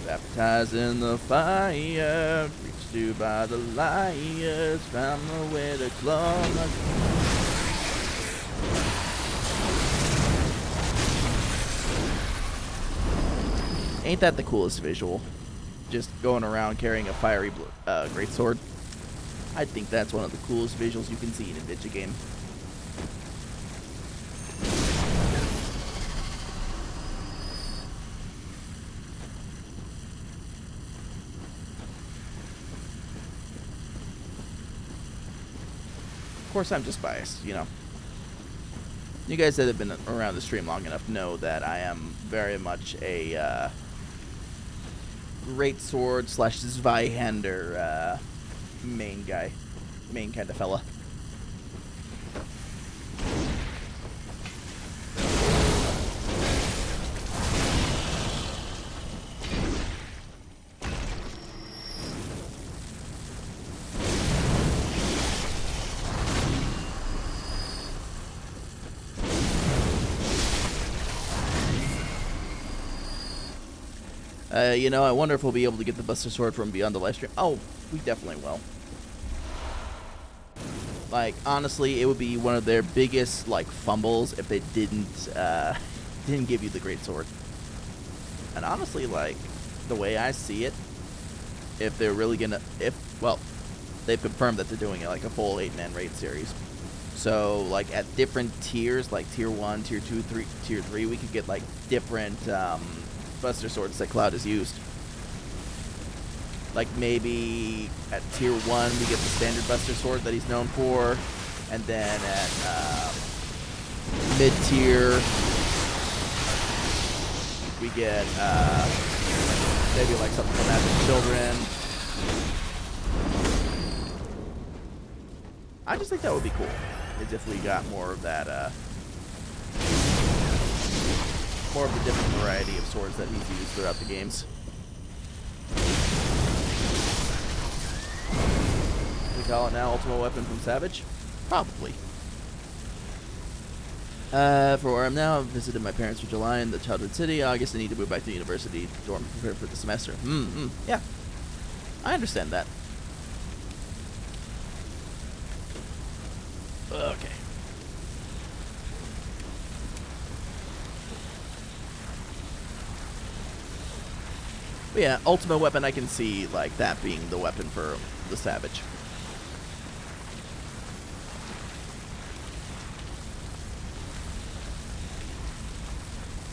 Baptized in the fire, reached to by the liars, found the way to glory. Ain't that the coolest visual? Just going around carrying a fiery greatsword. I think that's one of the coolest visuals you can see in a video game. Of course, I'm just biased, you know. You guys that have been around the stream long enough know that I am very much a greatsword / Zweihander main kind of fella. You know, I wonder if we'll be able to get the Buster Sword from beyond the live stream. Oh, we definitely will. Like, honestly, it would be one of their biggest, like, fumbles if they didn't give you the Great Sword. And honestly, like, the way I see it, if they're really gonna, well, they've confirmed that they're doing it like a full 8-man raid series. So, like, at different tiers, like Tier 1, Tier 2, Tier 3, we could get, like, different, Buster Swords that Cloud has used. Like, maybe at Tier 1 we get the standard Buster Sword that he's known for, and then at mid-tier we get maybe like something from Advent Children. I just think that would be cool, is if we got more of that more of the different variety of swords that he's used throughout the games. We call it now Ultimate Weapon from Savage? Probably. For where I'm now, I've visited my parents for July in the childhood city. August, I need to move back to the university dorm to prepare for the semester. Yeah. I understand that. Okay. But yeah, Ultimate Weapon, I can see, like, that being the weapon for the Savage.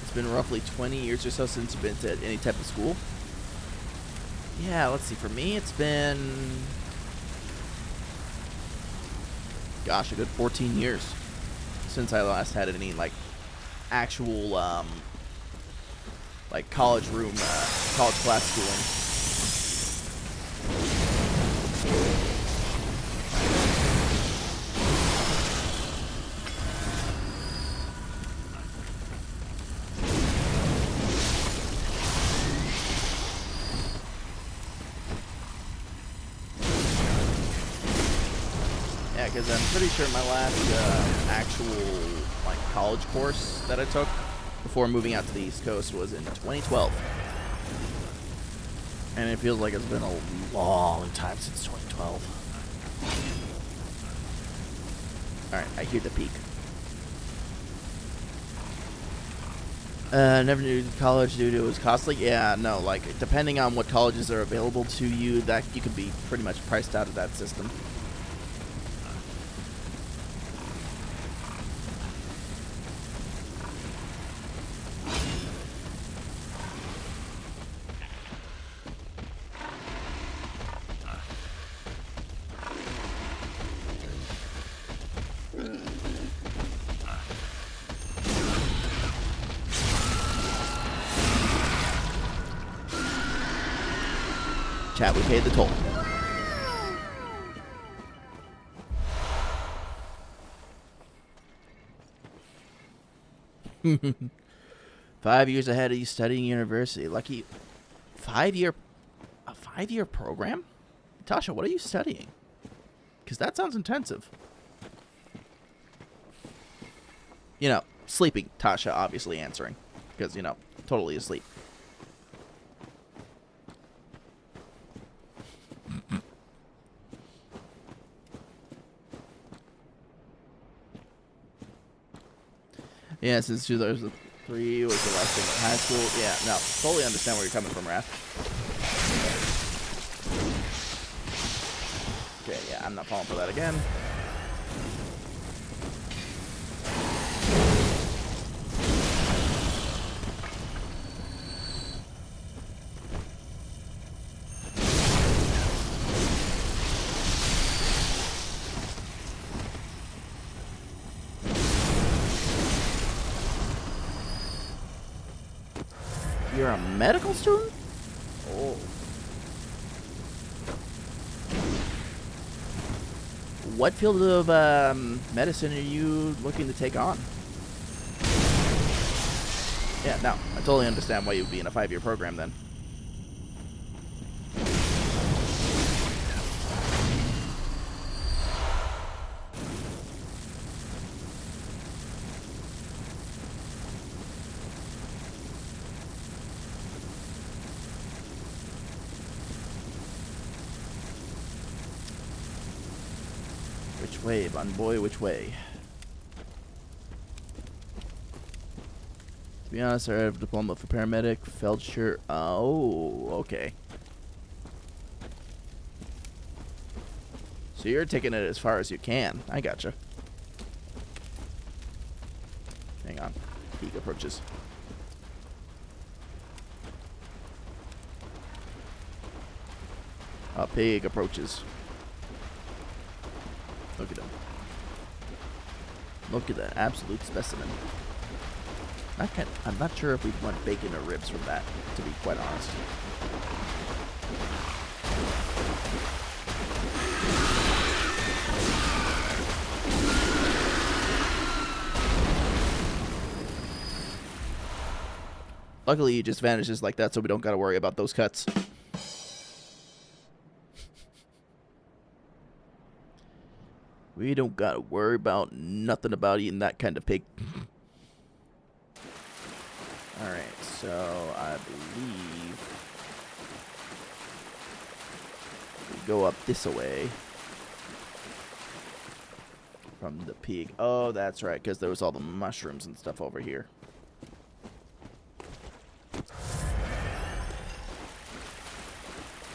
It's been roughly 20 years or so since you've been to any type of school. Yeah, let's see. For me, it's been, gosh, a good 14 years since I last had any, like, actual, like, college class schooling. because I'm pretty sure my last actual like college course that I took before moving out to the East Coast was in 2012. And it feels like it's been a long time since 2012. Alright, I hear the peak. Never knew college due to it was costly. Yeah, no, like, depending on what colleges are available to you, that you could be pretty much priced out of that system. Chat, we paid the toll. Five years ahead of you studying university. Lucky. A 5-year program? Tasha, what are you studying? Because that sounds intensive. You know, sleeping. Tasha obviously answering. Because, you know, totally asleep. Yeah, since 2003 was the last thing in high school. Yeah, no, totally understand where you're coming from, Wrath. Okay, yeah, I'm not falling for that again. You're a medical student? Oh. What field of medicine are you looking to take on? Yeah, no, I totally understand why you would be in a 5-year program then. Which way, Bunboy, which way? To be honest, I have a diploma for paramedic, Feldsher. Oh, okay. So you're taking it as far as you can. I gotcha. Hang on. Peak approaches. Pig approaches. Look at him. Look at that absolute specimen. I'm not sure if we want bacon or ribs from that, to be quite honest. Luckily, he just vanishes like that, so we don't gotta worry about those cuts. We don't gotta worry about nothing about eating that kind of pig. Alright, so I believe we go up this way from the pig. Oh, that's right, because there was all the mushrooms and stuff over here.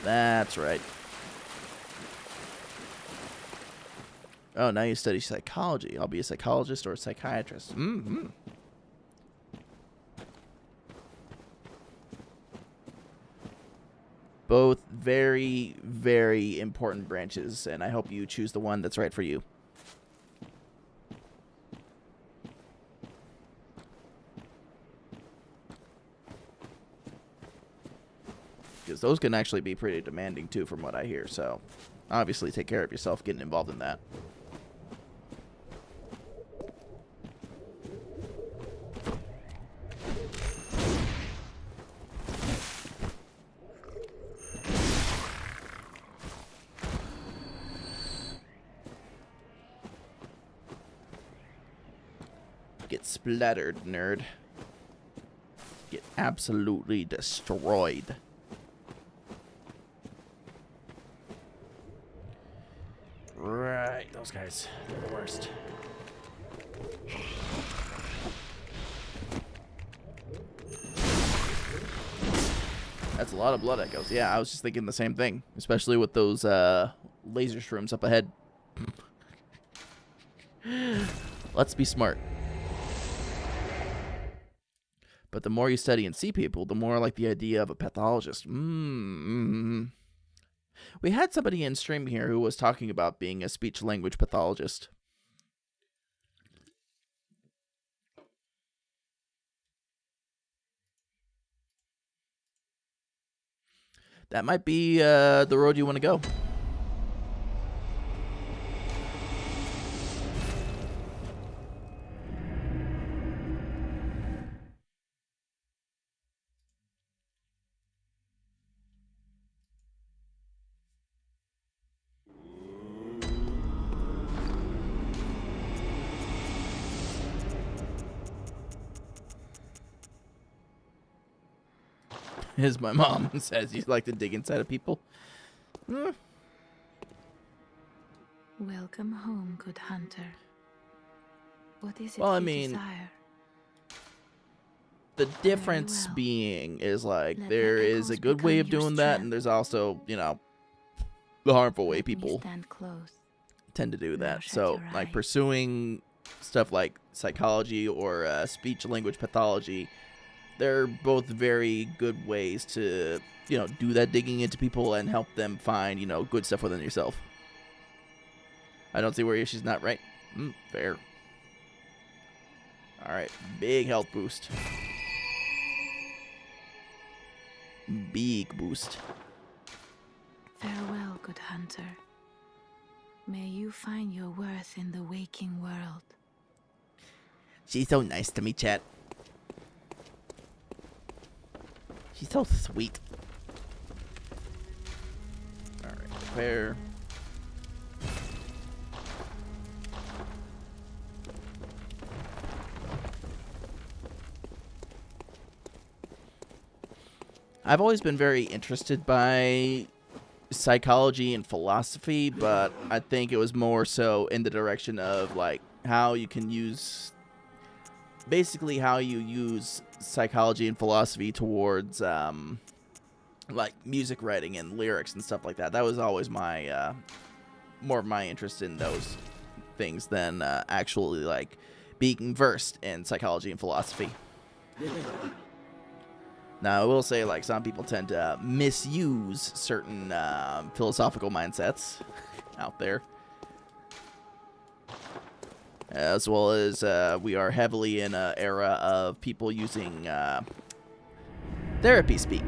That's right. Oh, now you study psychology. I'll be a psychologist or a psychiatrist. Mm-hmm. Both very, very important branches, and I hope you choose the one that's right for you. Because those can actually be pretty demanding, too, from what I hear. So, obviously, take care of yourself getting involved in that. Get splattered, nerd. Get absolutely destroyed. Right, those guys, they're the worst. That's a lot of blood echoes. Yeah, I was just thinking the same thing, especially with those laser shrooms up ahead. Let's be smart. But the more you study and see people, the more I like the idea of a pathologist. We had somebody in stream here who was talking about being a speech-language pathologist. That might be the road you want to go. As my mom says, you like to dig inside of people. Welcome home, good hunter. What is it Well, I you mean, desire? the difference well. being is like Let there the is a echoes good way of become your doing that, strength. and there's also, you know, the harmful way Let me people stand close. tend to do Now that. shut So, your like eyes. pursuing stuff like psychology or speech language pathology, they're both very good ways to, you know, do that digging into people and help them find, you know, good stuff within yourself. I don't see where she's not right. Fair. All right, big health boost. Big boost. Farewell, good hunter. May you find your worth in the waking world. She's so nice to me, chat. She's so sweet. Alright, prepare. I've always been very interested by psychology and philosophy, but I think it was more so in the direction of like how you can use, basically how you use psychology and philosophy towards like music writing and lyrics and stuff like that. That was always my more of my interest in those things than actually like being versed in psychology and philosophy. Now, I will say, like, some people tend to misuse certain philosophical mindsets out there. As well as we are heavily in an era of people using therapy speak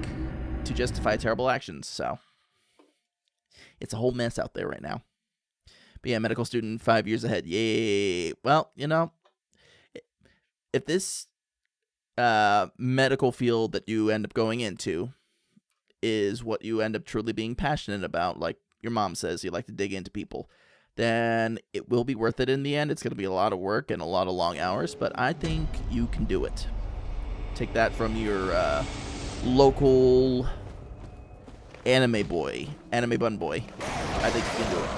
to justify terrible actions. So, it's a whole mess out there right now. But yeah, medical student 5 years ahead. Yay. Well, you know, if this medical field that you end up going into is what you end up truly being passionate about, like your mom says, you like to dig into people, then it will be worth it in the end. It's going to be a lot of work and a lot of long hours, but I think you can do it. Take that from your local anime bunboy. I think you can do it.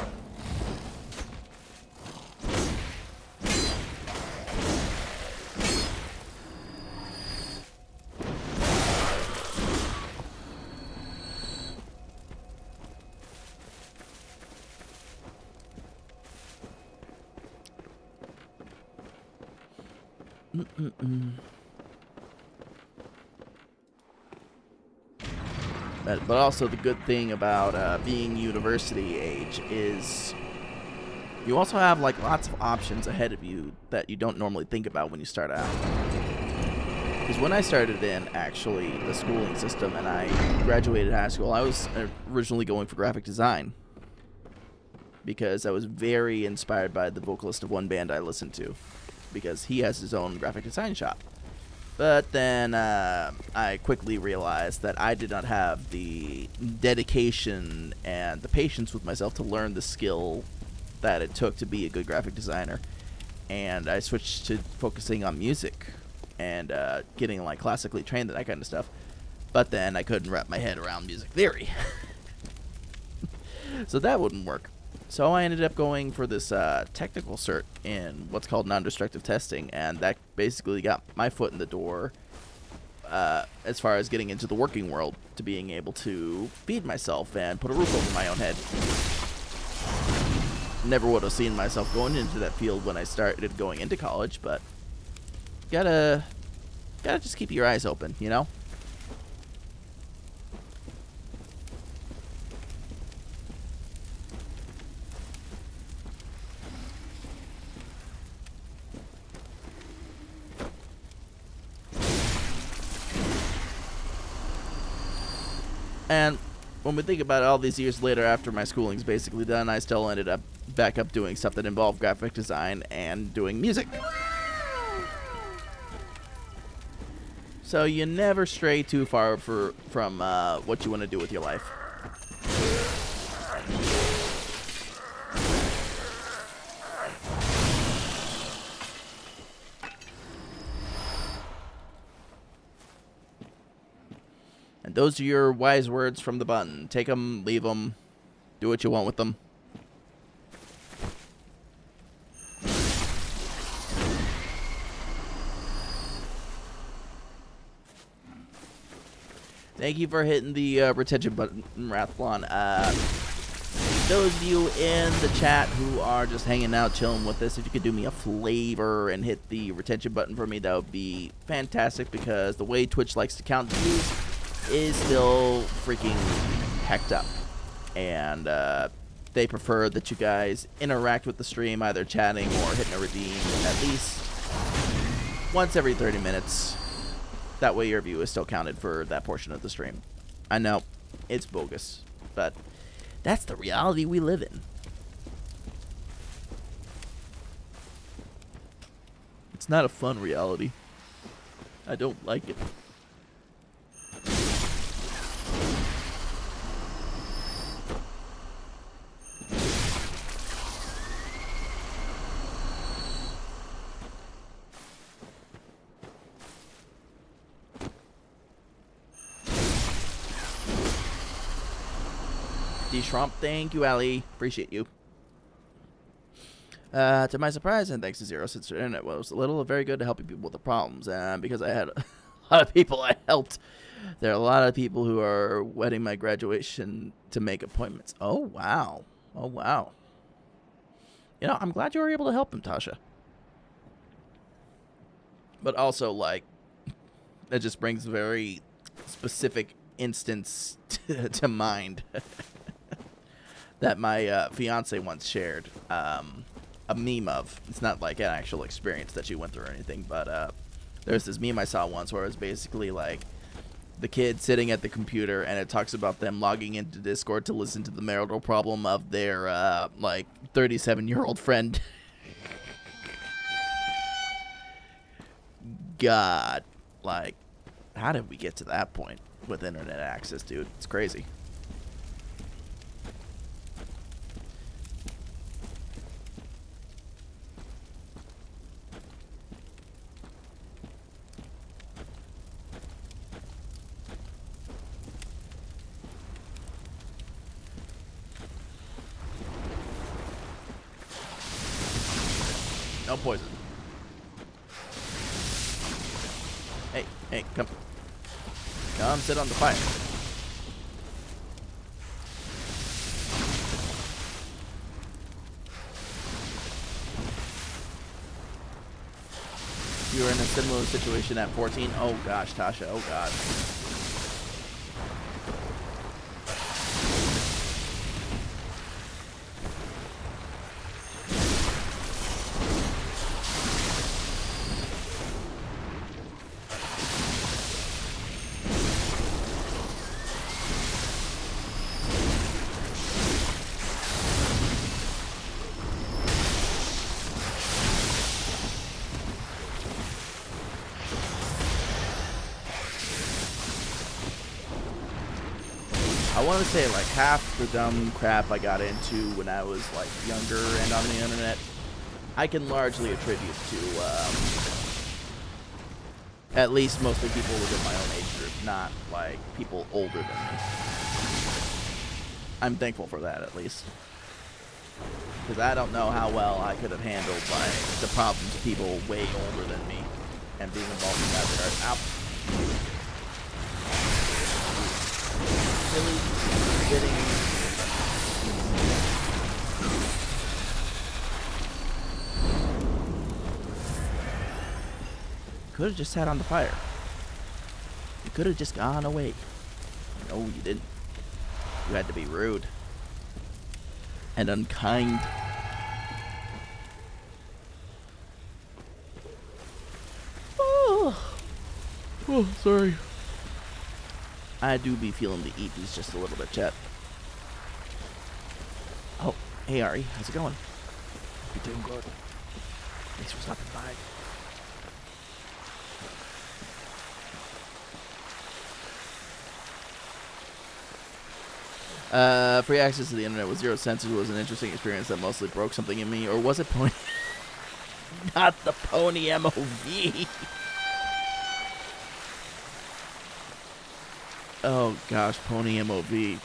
But also the good thing about being university age is you also have like lots of options ahead of you that you don't normally think about when you start out. Because when I started in actually the schooling system and I graduated high school, I was originally going for graphic design because I was very inspired by the vocalist of one band I listened to, because he has his own graphic design shop. But then I quickly realized that I did not have the dedication and the patience with myself to learn the skill that it took to be a good graphic designer. and I switched to focusing on music and getting like classically trained and that kind of stuff. But then I couldn't wrap my head around music theory. So that wouldn't work. So I ended up going for this technical cert in what's called non-destructive testing, and that basically got my foot in the door as far as getting into the working world, to being able to feed myself and put a roof over my own head. Never would have seen myself going into that field when I started going into college, but gotta just keep your eyes open, you know? And when we think about it, all these years later, after my schooling's basically done, I still ended up back up doing stuff that involved graphic design and doing music. So you never stray too far from what you want to do with your life. And those are your wise words from the button. Take them, leave them, do what you want with them. Thank you for hitting the retention button, Rathlon. Those of you in the chat who are just hanging out, chilling with us, if you could do me a favor and hit the retention button for me, that would be fantastic, because the way Twitch likes to count views is still freaking hecked up. And they prefer that you guys interact with the stream, either chatting or hitting a redeem at least once every 30 minutes. That way your view is still counted for that portion of the stream. I know, it's bogus, but that's the reality we live in. It's not a fun reality. I don't like it. D-Shrump, thank you, Ali. Appreciate you. To my surprise, and thanks to Zero, since the internet was a little very good to helping people with the problems, and because I had a lot of people I helped, there are a lot of people who are waiting my graduation to make appointments. Oh, wow. Oh, wow. You know, I'm glad you were able to help him, Tasha. But also, like, that just brings a very specific instance to mind. That my fiance once shared a meme of. It's not like an actual experience that she went through or anything, but there's this meme I saw once where it was basically like the kid sitting at the computer, and it talks about them logging into Discord to listen to the marital problem of their like 37-year-old friend. God, like, how did we get to that point with internet access, dude? It's crazy. No poison. Hey, come. Come sit on the fire. You were in a similar situation at 14? Oh gosh, Tasha, oh god. I want to say like half the dumb crap I got into when I was like younger and on the internet, I can largely attribute to at least mostly people within my own age group, not like people older than me. I'm thankful for that, at least. Because I don't know how well I could have handled like the problems of people way older than me and being involved in that regard. Ow. Really getting. Could have just sat on the fire. You could have just gone away. No, you didn't. You had to be rude and unkind. Oh, sorry. I do be feeling the eepies just a little bit, chat. Oh, hey Ari, how's it going? You're doing good. Thanks for stopping by. Free access to the internet with 0 censors was an interesting experience that mostly broke something in me. Or was it Pony? Not the Pony MOV. Oh gosh, Pony MOV.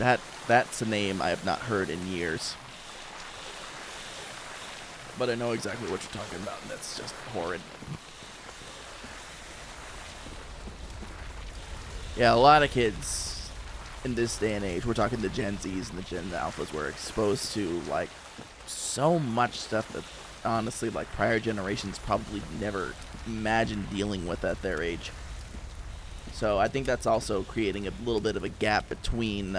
That's a name I have not heard in years. But I know exactly what you're talking about, and that's just horrid. Yeah, a lot of kids in this day and age, we're talking the Gen Zs and the Gen Alphas, were exposed to like so much stuff that honestly like prior generations probably never imagined dealing with at their age. So I think that's also creating a little bit of a gap between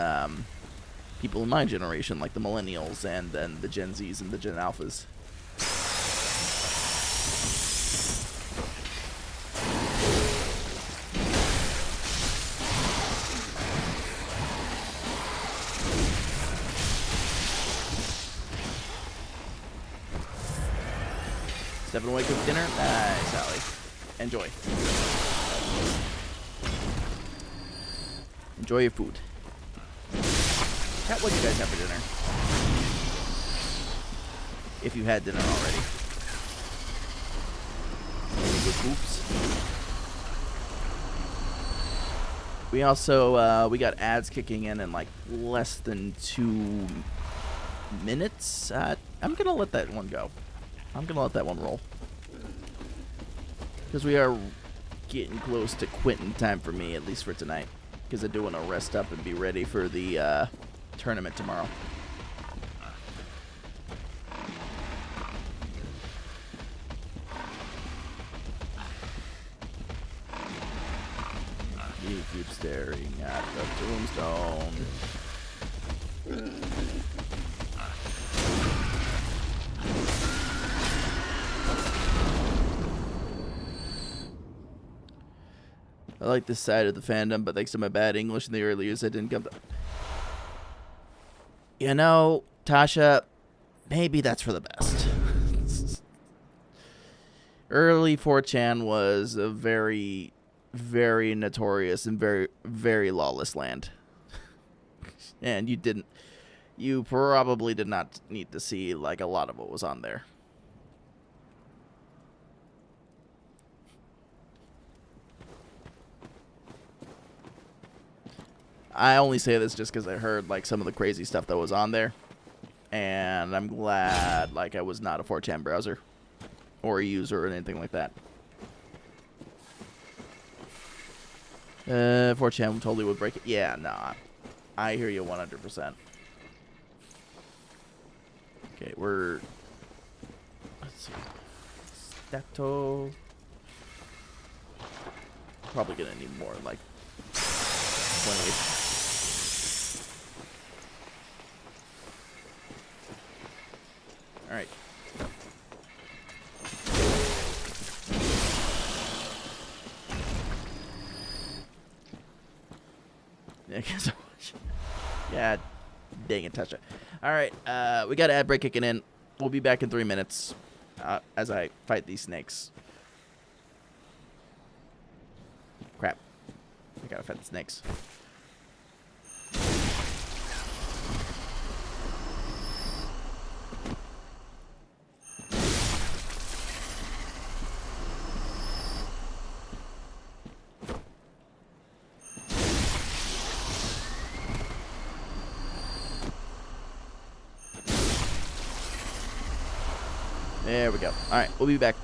people in my generation, like the millennials, and then the Gen Zs and the Gen Alphas. Stepping away, cook dinner. Nice, Allie. Enjoy. Enjoy your food. Chat, what do you guys have for dinner? If you had dinner already. Any good poops? We also, we got ads kicking in like less than 2 minutes. I'm gonna let that one go. I'm gonna let that one roll. Because we are getting close to quitting time for me, at least for tonight. Because I do want to rest up and be ready for the tournament tomorrow. You keep staring at the tombstone. I like this side of the fandom, but thanks to my bad English in the early years, I didn't come to... You know, Tasha, maybe that's for the best. Early 4chan was a very, very notorious and very, very lawless land. And you probably did not need to see, like, a lot of what was on there. I only say this just because I heard like some of the crazy stuff that was on there, and I'm glad like I was not a 4chan browser or a user or anything like that. 4chan totally would break it. Yeah, nah, I hear you 100%. Okay, let's see, Stato. Probably gonna need more, like 20. All right. Thank you so much. Yeah, dang it, Tasha. All right, we got an ad break kicking in. We'll be back in 3 minutes as I fight these snakes. Crap. I gotta fight the snakes. There we go. All right, we'll be back.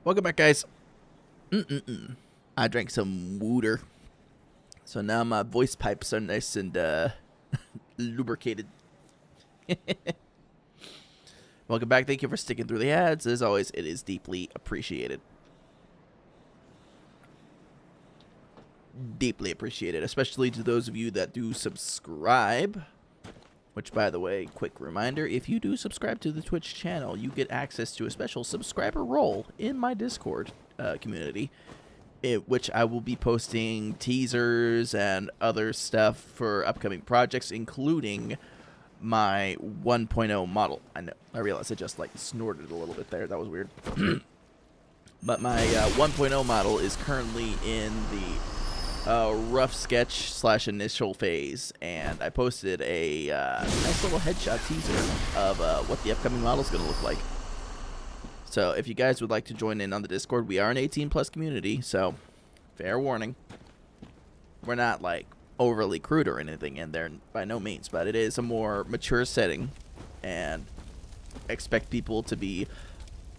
Welcome back, guys. I drank some water, so now my voice pipes are nice and lubricated. Welcome back. Thank you for sticking through the ads. As always, it is deeply appreciated. Deeply appreciated, especially to those of you that do subscribe. Which, by the way, quick reminder, if you do subscribe to the Twitch channel, you get access to a special subscriber role in my Discord community, which I will be posting teasers and other stuff for upcoming projects, including my 1.0 model. I realized I just, like, snorted a little bit there. That was weird. But my 1.0 model is currently in the rough sketch / initial phase, and I posted a nice little headshot teaser of what the upcoming model is going to look like. So if you guys would like to join in on the Discord, we are an 18+ community, so fair warning. We're not like overly crude or anything in there by no means, but it is a more mature setting, and expect people to be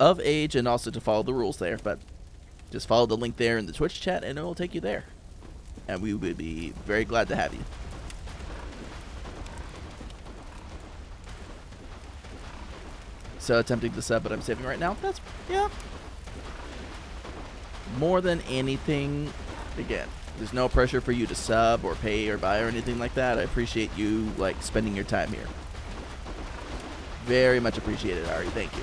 of age and also to follow the rules there. But just follow the link there in the Twitch chat and it will take you there. And we would be very glad to have you. So attempting to sub, but I'm saving right now. That's, yeah. More than anything, again, there's no pressure for you to sub or pay or buy or anything like that. I appreciate you, like, spending your time here. Very much appreciated, Ari. Thank you.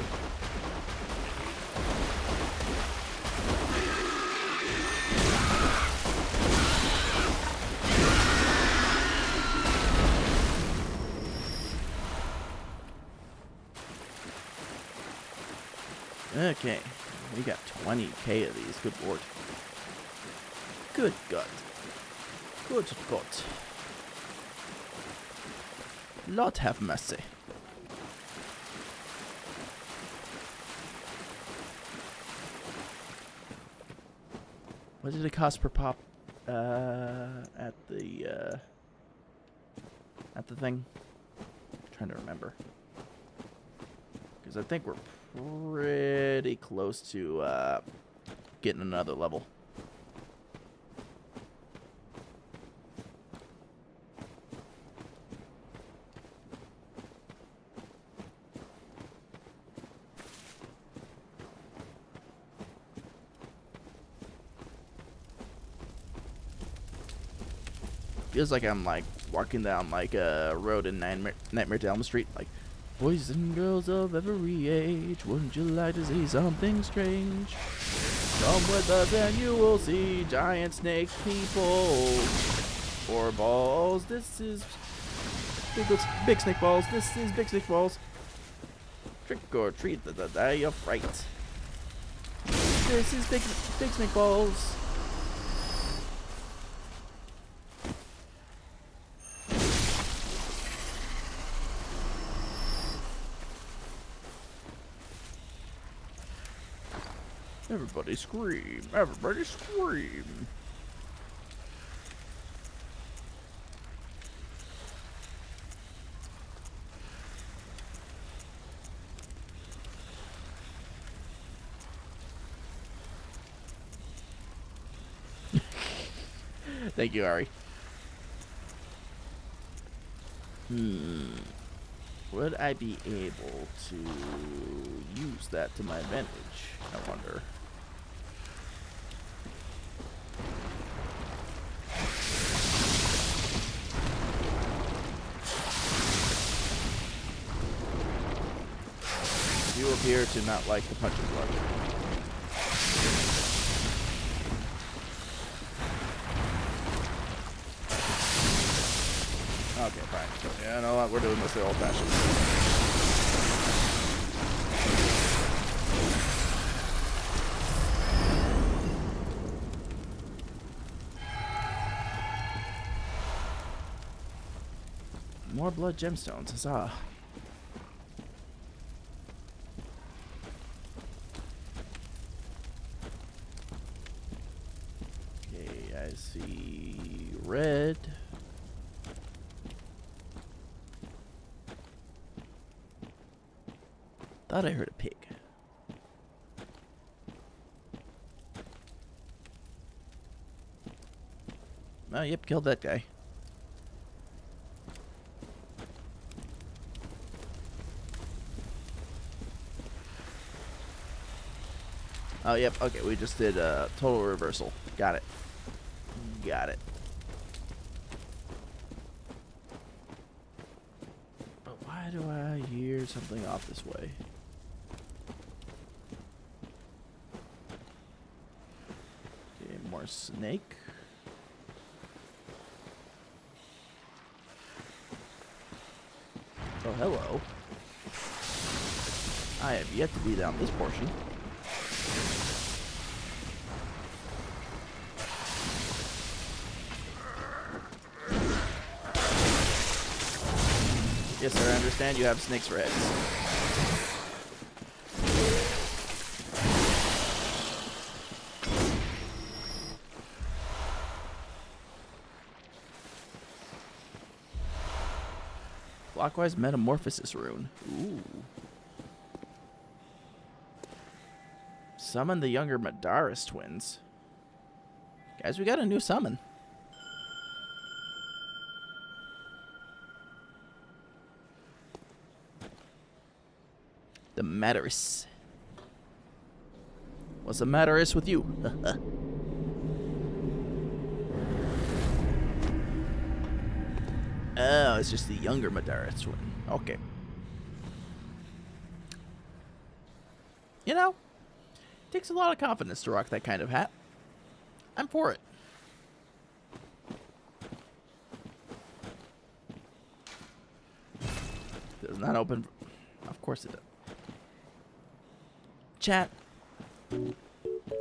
Okay, we got 20k of these. Good lord. Good God. Good God. Lord have mercy. What did it cost per pop at the thing? I'm trying to remember. Because I think we're pretty close to getting another level. Feels like I'm like walking down like a road in Nightmare to Elm Street, like, boys and girls of every age, wouldn't you like to see something strange? Come with us and you will see giant snake people or balls. This is big snake balls. This is big snake balls. Trick or treat, the day of fright. This is big snake balls. Everybody scream! Everybody scream! Thank you, Ari. Would I be able to use that to my advantage? I wonder. You appear to not like the punch and blood. Okay, fine. Yeah, you know what? We're doing this the old-fashioned. More blood gemstones, huzzah. Okay, I see red. Thought I heard a pig. Oh, yep, killed that guy. Oh, yep, okay, we just did a total reversal. Got it. Got it. But why do I hear something off this way? Okay, more snake. Oh, hello. I have yet to be down this portion. Yes, sir, I understand you have snakes for heads. Clockwise metamorphosis rune. Ooh. Summon the younger Madaris twins. Guys, we got a new summon. The Madaris. What's the Madaris with you? Oh, it's just the younger Madaris twin. Okay. You know, it takes a lot of confidence to rock that kind of hat. I'm for it. Does not open. Of course it does. Chat.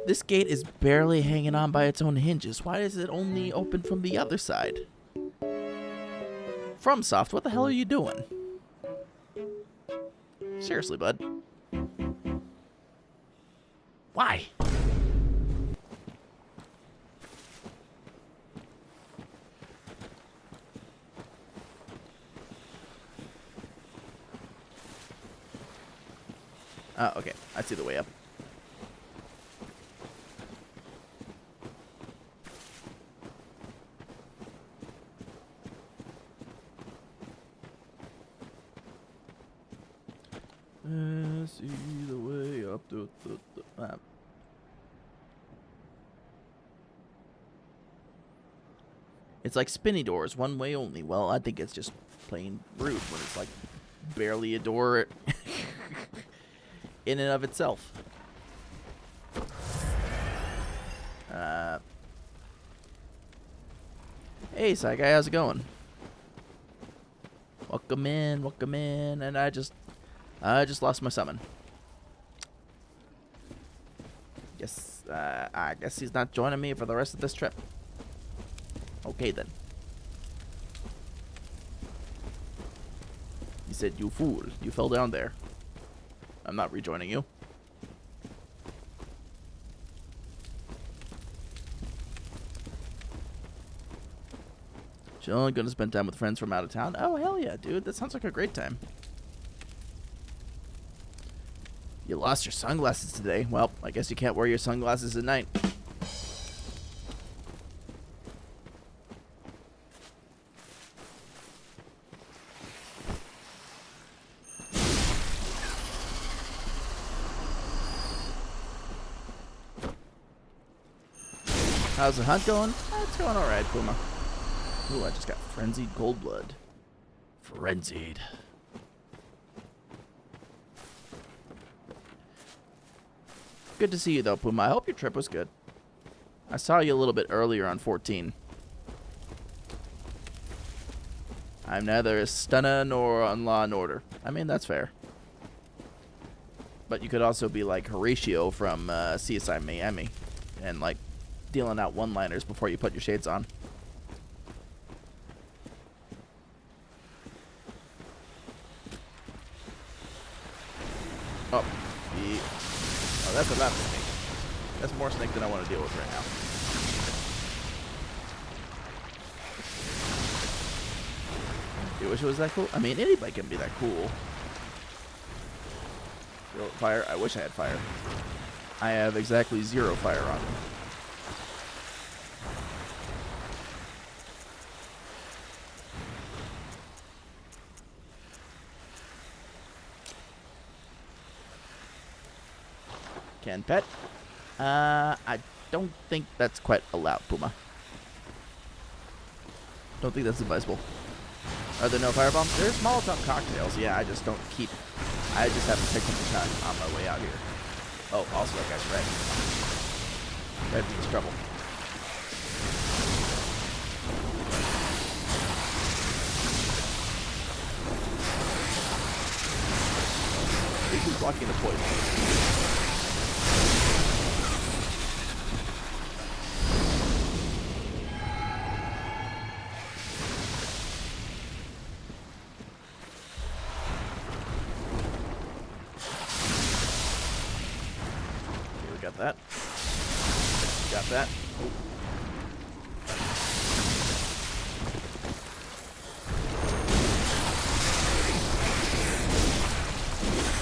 This gate is barely hanging on by its own hinges. Why is it only open from the other side? FromSoft, what the hell are you doing? Seriously, bud. Why? Oh, okay. I see the way up. See the way up the map. It's like spinny doors, one way only. Well, I think it's just plain rude when it's like barely a door in and of itself. Hey, Psy Guy, how's it going? Welcome in, and I just lost my summon. I guess he's not joining me for the rest of this trip. Okay then. He said, "You fool, you fell down there. I'm not rejoining you." Chilling, gonna spend time with friends from out of town. Oh, hell yeah, dude. That sounds like a great time. You lost your sunglasses today. Well, I guess you can't wear your sunglasses at night. How's the hunt going? It's going alright, Puma. Ooh, I just got frenzied cold blood. Frenzied. Good to see you, though, Puma. I hope your trip was good. I saw you a little bit earlier on 14. I'm neither a stunner nor on Law and Order. I mean, that's fair. But you could also be like Horatio from CSI Miami and, like, dealing out one-liners before you put your shades on. Oh, oh, that's a lot of snake. That's more snake than I want to deal with right now. You wish it was that cool? I mean, anybody can be that cool. Fire? I wish I had fire. I have exactly 0 fire on me. Can pet? I don't think that's quite allowed, Puma. Don't think that's advisable. Are there no firebombs? There's Molotov cocktails. Yeah, I just don't keep. I just haven't picked up the time on my way out here. Oh, also that guy's red. Red means trouble. He's blocking the poison. That. Got that. Oh.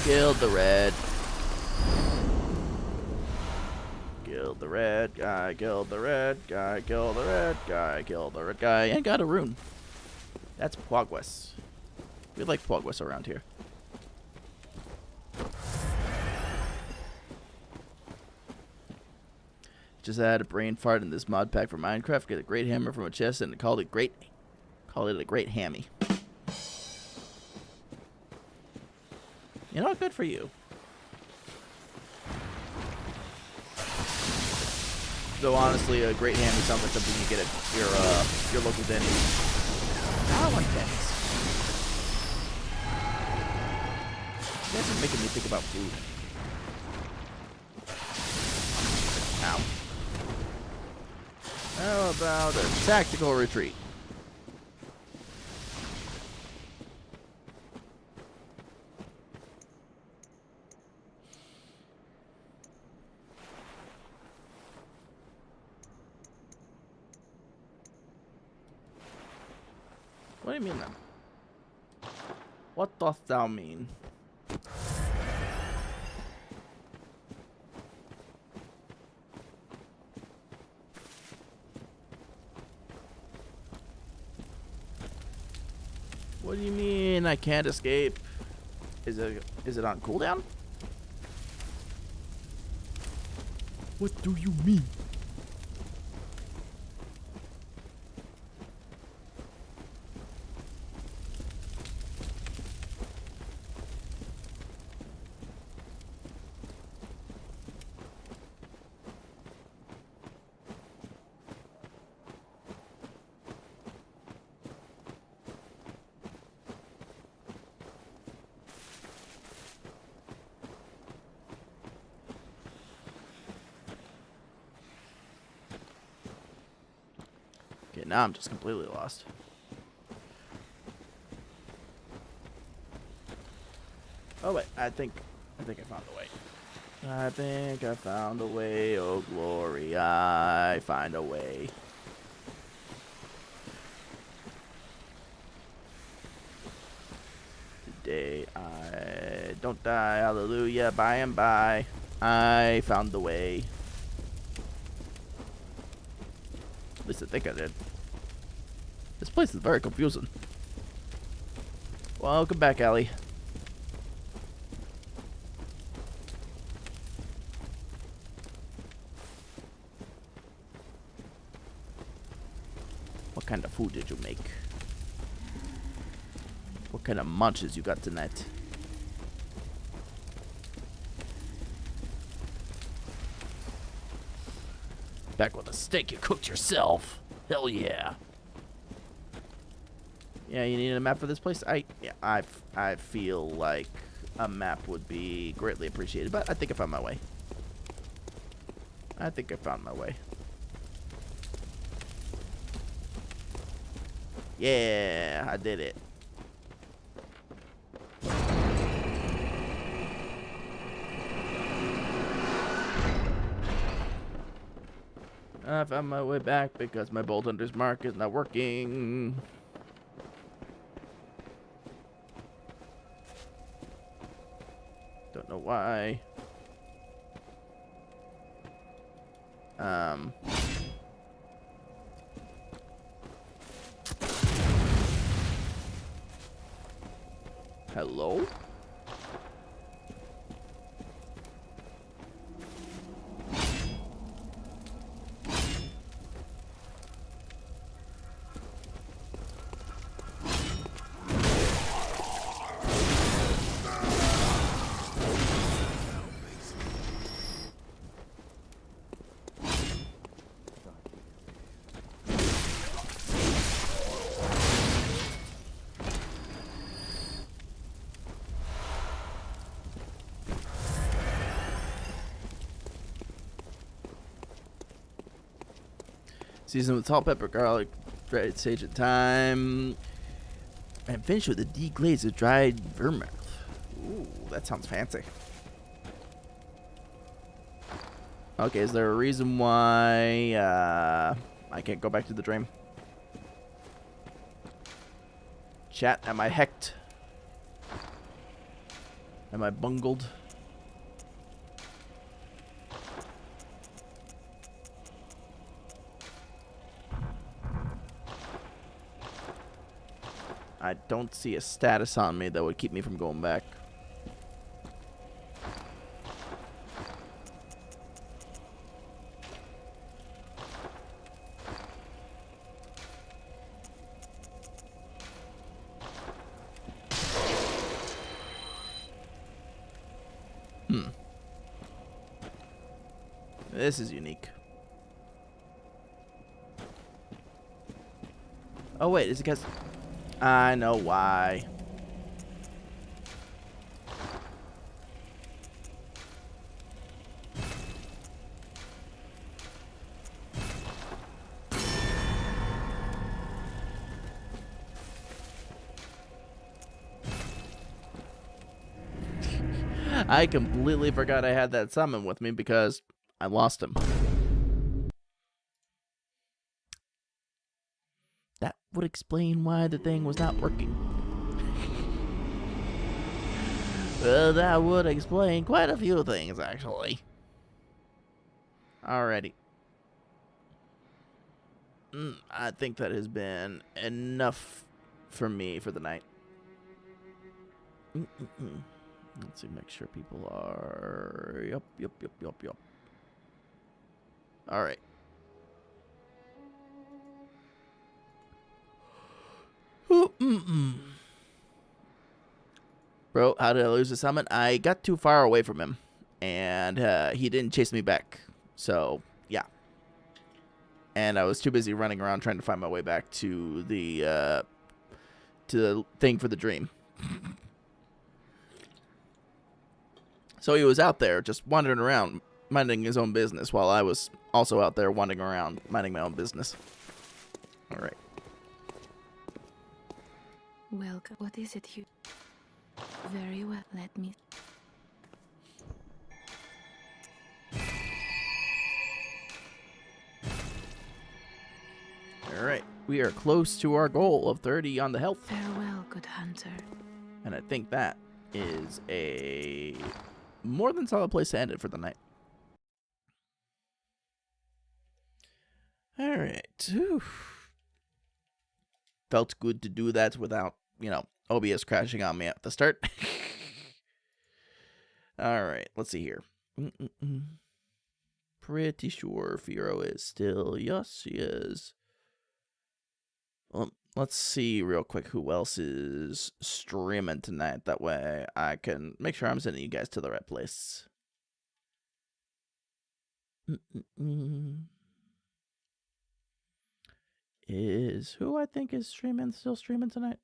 Killed the red. Killed the red guy. Killed the red guy. Killed the red guy. Killed the red guy. And got a rune. That's Pogwes. We like Pogwes around here. Just had a brain fart in this mod pack for Minecraft. Get a great hammer from a chest and call it a great hammy. You know, good for you. Though honestly, a great hammy sounds like something you get at your local Denny's. I want Denny's. You guys are making me think about food. Ow. How about a tactical retreat? What do you mean then? What doth thou mean? What do you mean I can't escape? Is it on cooldown? What do you mean? Okay, now I'm just completely lost. Oh wait, I think I found a way. I think I found a way, oh glory, I find a way. Today I don't die, hallelujah, by and by. I found the way. At least I think I did. This place is very confusing. Welcome back, Ellie. What kind of food did you make? What kind of munches you got tonight? Back with a steak you cooked yourself. Hell yeah. Yeah, you need a map for this place? I feel like a map would be greatly appreciated, but I think I found my way. I think I found my way. Yeah, I did it. I found my way back because my Bolt Hunter's mark is not working. Don't know why. Hello? Season with salt, pepper, garlic, dried sage and thyme. And finish with a deglaze of dried vermouth. Ooh, that sounds fancy. Okay, is there a reason why I can't go back to the dream? Chat, am I hecked? Am I bungled? I don't see a status on me that would keep me from going back. This is unique. Oh wait, is it because... I know why. I completely forgot I had that summon with me because I lost him. That would explain why the thing was not working. Well, that would explain quite a few things, actually. Alrighty. I think that has been enough for me for the night. Let's see, make sure people are... Yup. All right. Bro, how did I lose the summon? I got too far away from him, and he didn't chase me back. So, yeah. And I was too busy running around trying to find my way back to the thing for the dream. So he was out there just wandering around, minding his own business, while I was also out there wandering around, minding my own business. All right. Welcome. What is it you... Very well, let me... All right. We are close to our goal of 30 on the health. Farewell, good hunter. And I think that is a more than solid place to end it for the night. All right. Oof. Felt good to do that without, OBS crashing on me at the start. All right. Let's see here. Pretty sure Firo is still. Yes, she is. Well, let's see real quick who else is streaming tonight. That way I can make sure I'm sending you guys to the right place. Is who I think is still streaming tonight?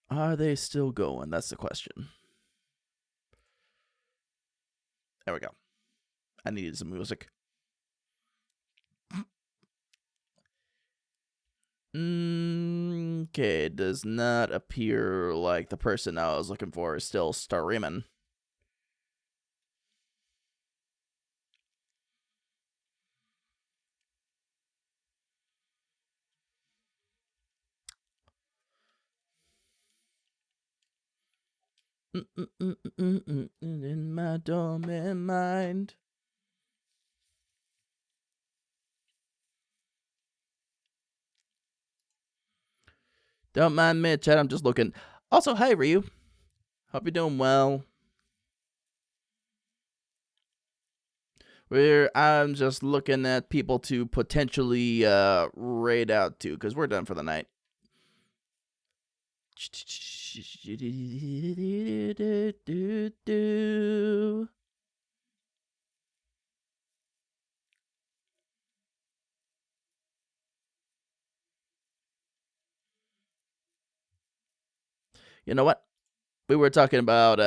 Are they still going? That's the question. There we go. I needed some music. Okay, it does not appear like the person I was looking for is still streaming. In my dormant mind. Don't mind me, chat. I'm just looking. Also, hi, Ryu. Hope you're doing well. I'm just looking at people to potentially raid out to, because we're done for the night. You know what? We were talking about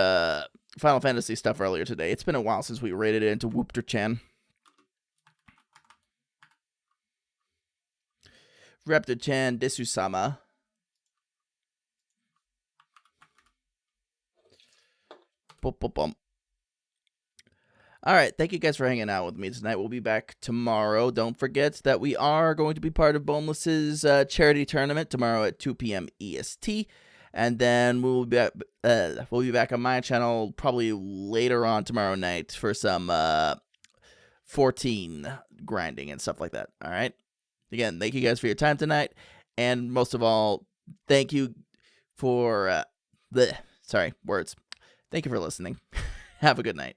Final Fantasy stuff earlier today. It's been a while since we raided it into Whoopter-chan. Raptor-chan Desu-sama. All right, thank you guys for hanging out with me tonight. We'll be back tomorrow. Don't forget that we are going to be part of Boneless's charity tournament tomorrow at 2 p.m. EST. And then we'll be back on my channel probably later on tomorrow night for some 14 grinding and stuff like that. All right. Again, thank you guys for your time tonight, and most of all, thank you for Thank you for listening. Have a good night.